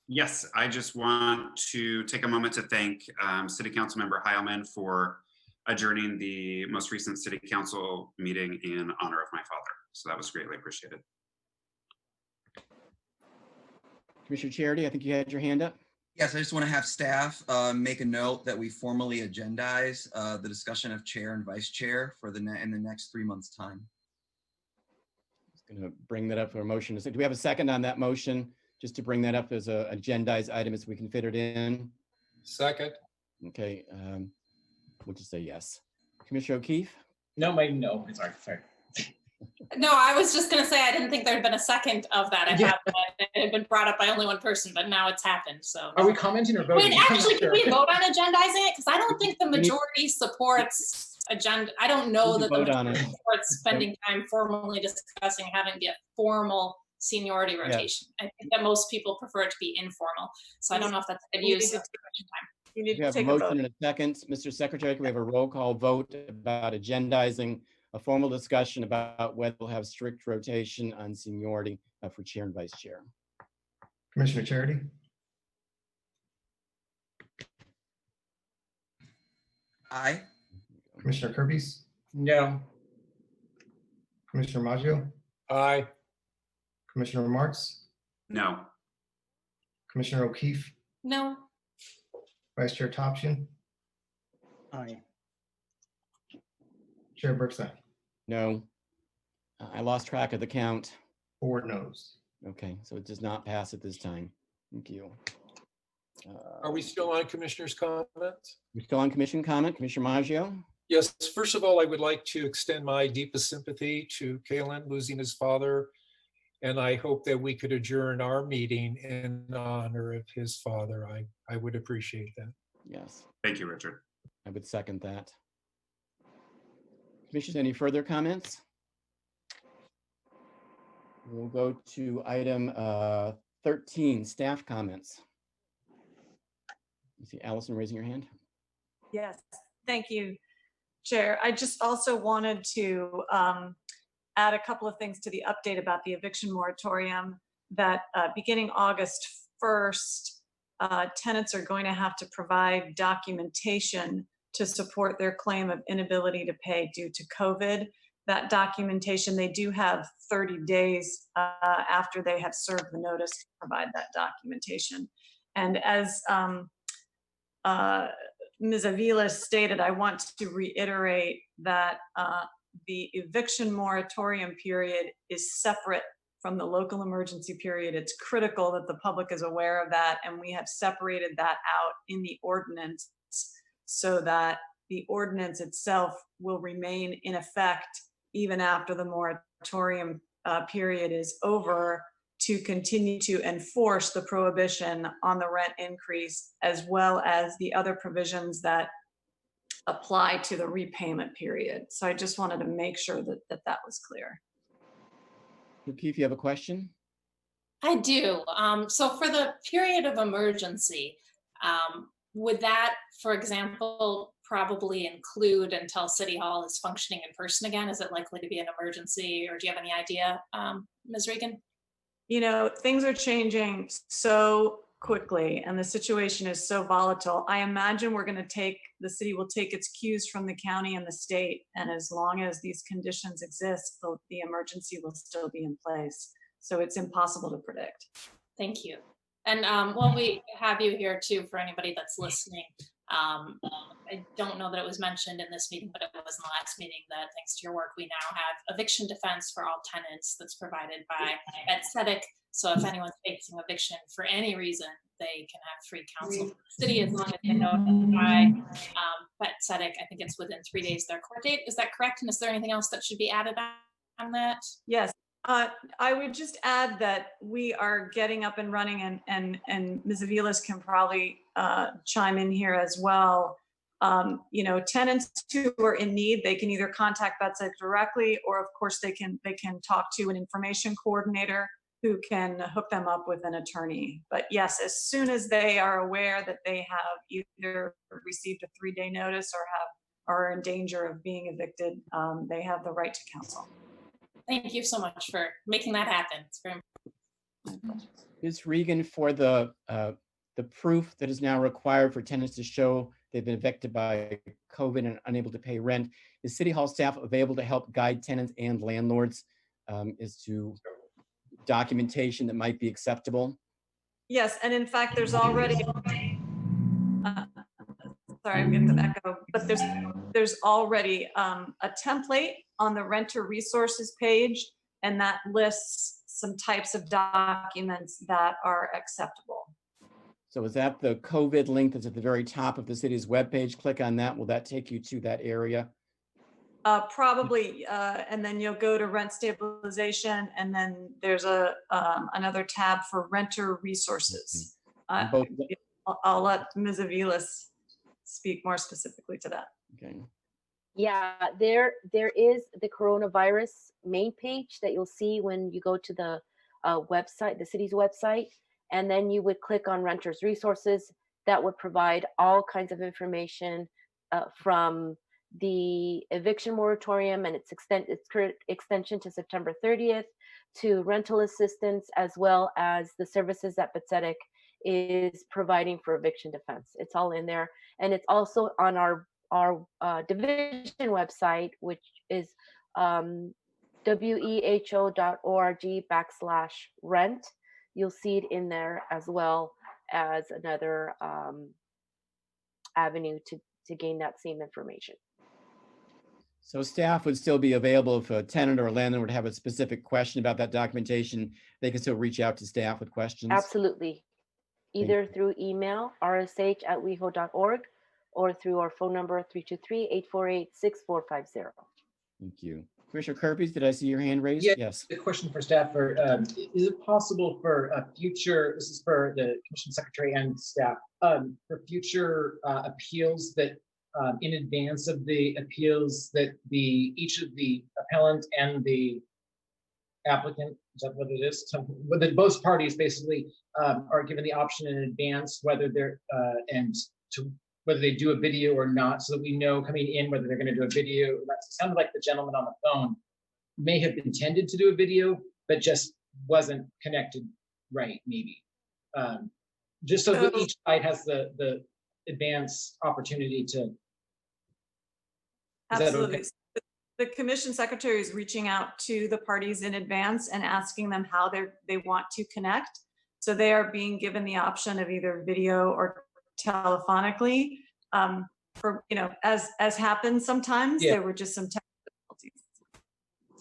Yes, I just want to take a moment to thank City Council Member Heilman for adjourning the most recent City Council meeting in honor of my father. So that was greatly appreciated. Commissioner Charity, I think you had your hand up. Yes, I just want to have staff make a note that we formally agendize the discussion of chair and vice chair for in the next 3 months' time. I'm going to bring that up for a motion. Do we have a second on that motion? Just to bring that up as a agendized item as we can fit it in. Second. Okay, we'll just say yes. Commissioner O'Keefe? No. Sorry. No, I was just going to say I didn't think there had been a second of that. I thought that it had been brought up by only one person, but now it's happened. So. Are we commenting or voting? Wait, actually, can we vote on agendizing it? Because I don't think the majority supports agenda. I don't know that the majority supports spending time formally discussing having the formal seniority rotation. I think that most people prefer it to be informal. So I don't know if that's a good use of time. You need We to have a take a motion vote. and a second. Mr. Secretary, can we have a roll call vote about agendizing a formal discussion about whether we'll have strict rotation on seniority for chair and vice chair. Commissioner Charity? Aye. Commissioner Kirby? No. Commissioner Maggio? Aye. Commissioner Marks? No. Commissioner O'Keefe? No. Vice Chair Topshin? Aye. Chair Bergstein? No. I lost track of the count. 4 noes. Okay, so it does not pass at this time. Thank you. Are we still on commissioners' comments? We're still on commission comment. Commissioner Maggio? Yes, first of all, I would like to extend my deepest sympathy to Kalen losing his father. And I hope that we could adjourn our meeting in honor of his father. I would appreciate that. Yes. Thank you, Richard. I would second that. Commissioners, any further comments? We'll go to item 13, staff comments. You see Allison raising your hand? Yes, thank you, Chair. I just also wanted to add a couple of things to the update about the eviction moratorium that beginning August 1st, tenants are going to have to provide documentation to support their claim of inability to pay due to COVID. That documentation, they do have 30 days after they have served the notice to provide that documentation. And as Ms. Avila stated, I want to reiterate that the eviction moratorium period is separate from the local emergency period. It's critical that the public is aware of that, and we have separated that out in the ordinance so that the ordinance itself will remain in effect even after the moratorium period is over, to continue to enforce the prohibition on the rent increase, as well as the other provisions that apply to the repayment period. So I just wanted to make sure that that was clear. O'Keefe, you have a question? I do. So for the period of emergency, would that, for example, probably include until City Hall is functioning in person again? Is it likely to be an emergency, or do you have any idea, Ms. Regan? You know, things are changing so quickly and the situation is so volatile. I imagine the city will take its cues from the county and the state. And as long as these conditions exist, the emergency will still be in place. So it's impossible to predict. Thank you. And while we have you here too, for anybody that's listening, I don't know that it was mentioned in this meeting, but it was in the last meeting, that thanks to your work, we now have eviction defense for all tenants that's provided by Rebuttal. So if anyone's facing eviction for any reason, they can have free counsel from the city as long as they notify Rebuttal. I think it's within 3 days their court date. Is that correct? And is there anything else that should be added on that? Yes. I would just add that we are getting up and running, and Ms. Aviles can probably chime in here as well. You know, tenants who are in need, they can either contact Rebuttal directly, or of course they can talk to an information coordinator who can hook them up with an attorney. But yes, as soon as they are aware that they have either received a 3-day notice or are in danger of being evicted, they have the right to counsel. Thank you so much for making that happen. It's very important. Ms. Regan, for the proof that is now required for tenants to show they've been evicted by COVID and unable to pay rent, is City Hall staff available to help guide tenants and landlords as to documentation that might be acceptable? Yes, and in fact, there's already, sorry, I'm getting the echo, but there's already a template on the renter resources page, and that lists some types of documents that are acceptable. So is that the COVID link that's at the very top of the city's webpage? Click on that. Will that take you to that area? Probably, and then you'll go to rent stabilization, and then there's another tab for renter resources. I'll let Ms. Aviles speak more specifically to that. Okay. Yeah, there is the coronavirus main page that you'll see when you go to the website, the city's website, and then you would click on renters resources. That would provide all kinds of information from the eviction moratorium and its current extension to September 30th, to rental assistance, as well as the services that Pathetic is providing for eviction defense. It's all in there. And it's also on our division website, which is weho.org/rent. You'll see it in there, as well as another avenue to gain that same information. So staff would still be available if a tenant or a landlord would have a specific question about that documentation. They can still reach out to staff with questions. Absolutely. Either through email, rsh@weho.org, or through our phone number, 323-848-6450. Thank you. Commissioner Kirby, did I see your hand raised? Yeah, yes. A question for staff. Is it possible for future, this is for the Commission Secretary and staff, for future appeals that in advance of the appeals that each of the appellant and the applicant, is that what it is? So whether both parties basically are given the option in advance whether they're whether they do a video or not, so that we know coming in whether they're going to do a video. It sounded like the gentleman on the phone may have intended to do a video, but just wasn't connected right, maybe. Just so that each side has the advance opportunity to. Absolutely. Okay? The commission secretary is reaching out to the parties in advance and asking them how they want to connect. So they are being given the option of either video or telephonically. For, you know, as happens sometimes, there were just some technical difficulties.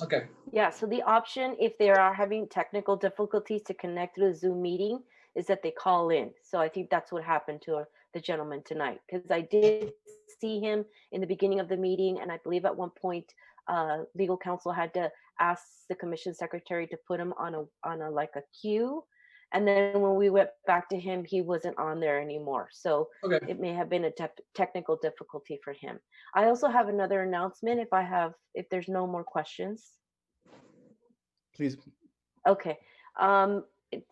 Okay. Yeah, so the option, if they are having technical difficulties to connect to a Zoom meeting, is that they call in. So I think that's what happened to the gentleman tonight, because I did see him in the beginning of the meeting, and I believe at one point legal counsel had to ask the commission secretary to put him on a like a queue, and then when we went back to him, he wasn't on there anymore. So it may have been a technical difficulty for him. I also have another announcement if there's no more questions. Please. Okay.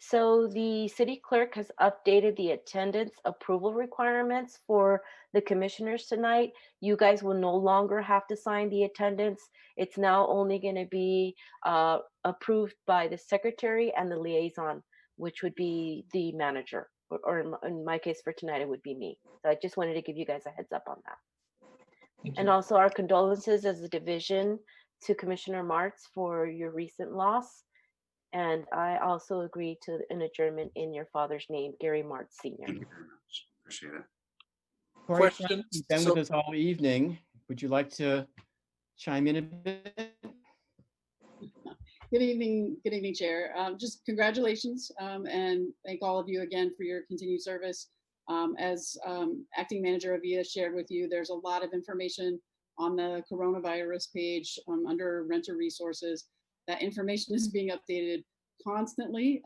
So the city clerk has updated the attendance approval requirements for the commissioners tonight. You guys will no longer have to sign the attendance. It's now only going to be approved by the secretary and the liaison, which would be the manager, or in my case for tonight, it would be me. So I just wanted to give you guys a heads up on that. And also our condolences as a division to Commissioner Martz for your recent loss. And I also agree to an adjournment in your father's name, Gary Martz Sr. Thank you very much. Appreciate it. Question. You've been with us all evening. Would you like to chime in a bit? Good evening, Chair. Just congratulations and thank all of you again for your continued service. As Acting Manager Avia shared with you, there's a lot of information on the coronavirus page under renter resources. That information is being updated constantly,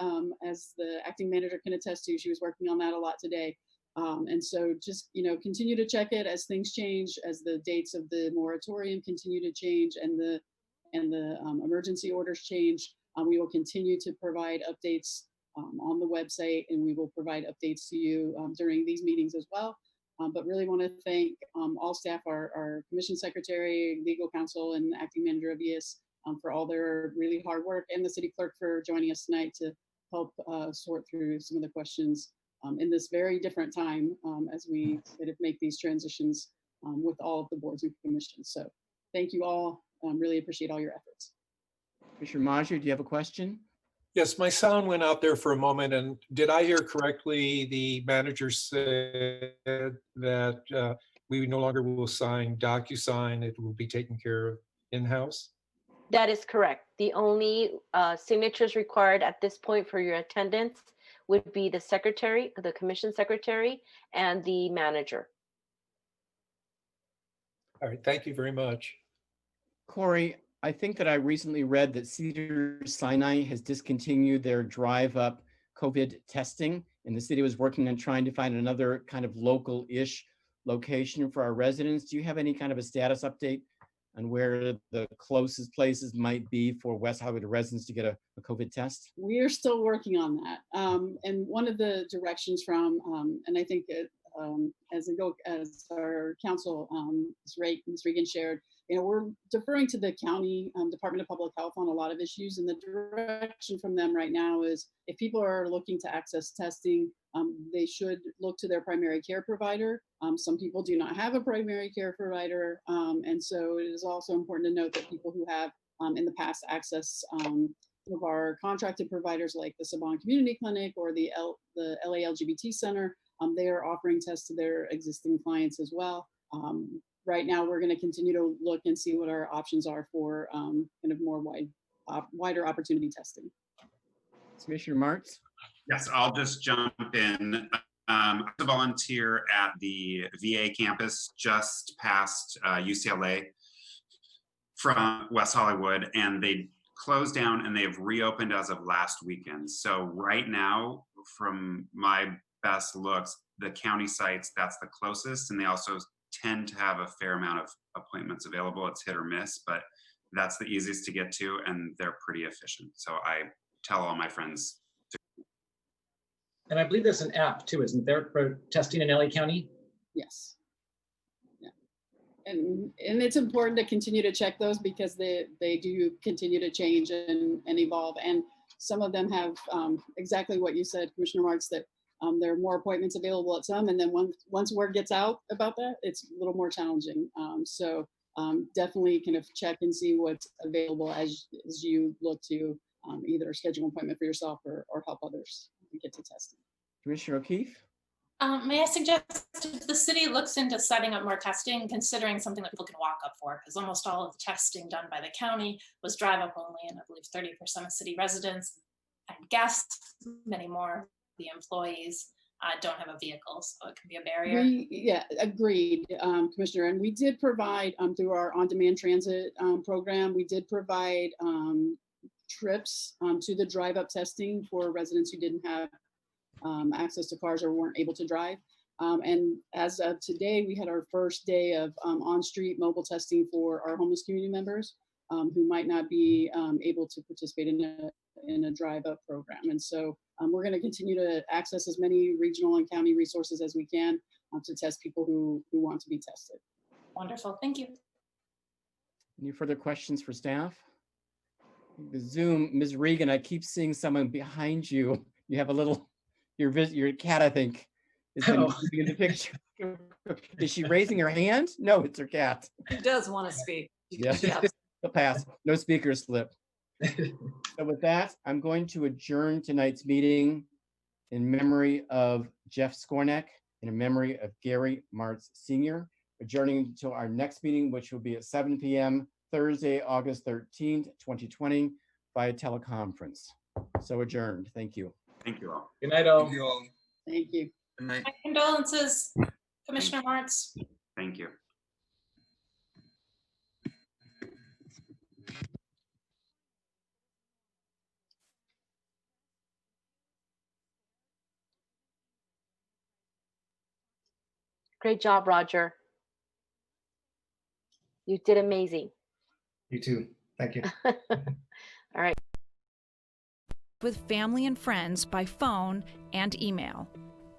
as the acting manager can attest to. She was working on that a lot today. And so just, continue to check it as things change, as the dates of the moratorium continue to change and the emergency orders change. We will continue to provide updates on the website, and we will provide updates to you during these meetings as well. But really want to thank all staff, our commission secretary, legal counsel, and acting manager of ES for all their really hard work, and the city clerk for joining us tonight to help sort through some of the questions in this very different time as we sort of make these transitions with all of the boards and commissions. So thank you all. Really appreciate all your efforts. Commissioner Maggio, do you have a question? Yes, my sound went out there for a moment, and did I hear correctly? The manager said that we no longer will sign DocuSign. It will be taken care of in-house? That is correct. The only signatures required at this point for your attendance would be the secretary, the commission secretary, and the manager. All right, thank you very much. Corey, I think that I recently read that Cedars-Sinai has discontinued their drive-up COVID testing, and the city was working on trying to find another kind of local-ish location for our residents. Do you have any kind of a status update on where the closest places might be for West Hollywood residents to get a COVID test? We are still working on that. And one of the directions from, and I think as our counsel, Ms. Regan shared, we're deferring to the county Department of Public Health on a lot of issues, and the direction from them right now is if people are looking to access testing, they should look to their primary care provider. Some people do not have a primary care provider, and so it is also important to note that people who have in the past access of our contracted providers like the Saban Community Clinic or the LA LGBT Center, they are offering tests to their existing clients as well. Right now, we're going to continue to look and see what our options are for kind of more wider opportunity testing. Commissioner Martz? Yes, I'll just jump in. I was a volunteer at the VA campus just past UCLA from West Hollywood, and they closed down and they've reopened as of last weekend. So right now, from my best looks, the county sites, that's the closest, and they also tend to have a fair amount of appointments available. It's hit or miss, but that's the easiest to get to, and they're pretty efficient. So I tell all my friends. And I believe there's an app too, isn't there, for testing in LA County? Yes. Yeah. And it's important to continue to check those because they do continue to change and evolve. And some of them have exactly what you said, Commissioner Marks, that there are more appointments available at some, and then once word gets out about that, it's a little more challenging. So definitely kind of check and see what's available as you look to either schedule an appointment for yourself or help others get to testing. Commissioner O'Keefe? May I suggest if the city looks into setting up more testing, considering something that people can walk up for, because almost all of the testing done by the county was drive up only, and I believe 30% of city residents and guests, many more, the employees don't have a vehicle, so it can be a barrier. Yeah, agreed, Commissioner. And we did provide through our on-demand transit program, we did provide trips to the drive-up testing for residents who didn't have access to cars or weren't able to drive. And as of today, we had our first day of on-street mobile testing for our homeless community members who might not be able to participate in a drive-up program. And so we're going to continue to access as many regional and county resources as we can to test people who want to be tested. Wonderful, thank you. Any further questions for staff? The Zoom, Ms. Regan, I keep seeing someone behind you. You have a little, your cat, I think, is moving in the picture. Is she raising her hand? No, it's her cat. She does want to speak. Yeah, she'll pass. No speaker slip. So with that, I'm going to adjourn tonight's meeting in memory of Jeff Skornek, in memory of Gary Martz Sr., adjourning until our next meeting, which will be at 7 p.m. Thursday, August 13th, 2020, via teleconference. So adjourned. Thank you. Thank you all. Good night, all. Thank you all. Thank you. Good night. My condolences, Commissioner Martz. Thank you. Great job, Roger. You did amazing. You too. Thank you. All right. With family and friends by phone and email.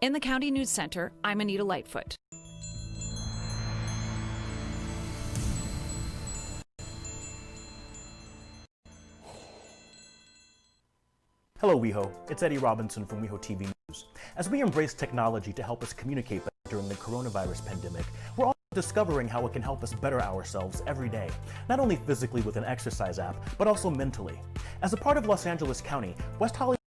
In the County News Center, I'm Anita Lightfoot. Hello, WeHo. It's Eddie Robinson from WeHo TV News. As we embrace technology to help us communicate better during the coronavirus pandemic, we're also discovering how it can help us better ourselves every day, not only physically with an exercise app, but also mentally. As a part of Los Angeles County, West Hollywood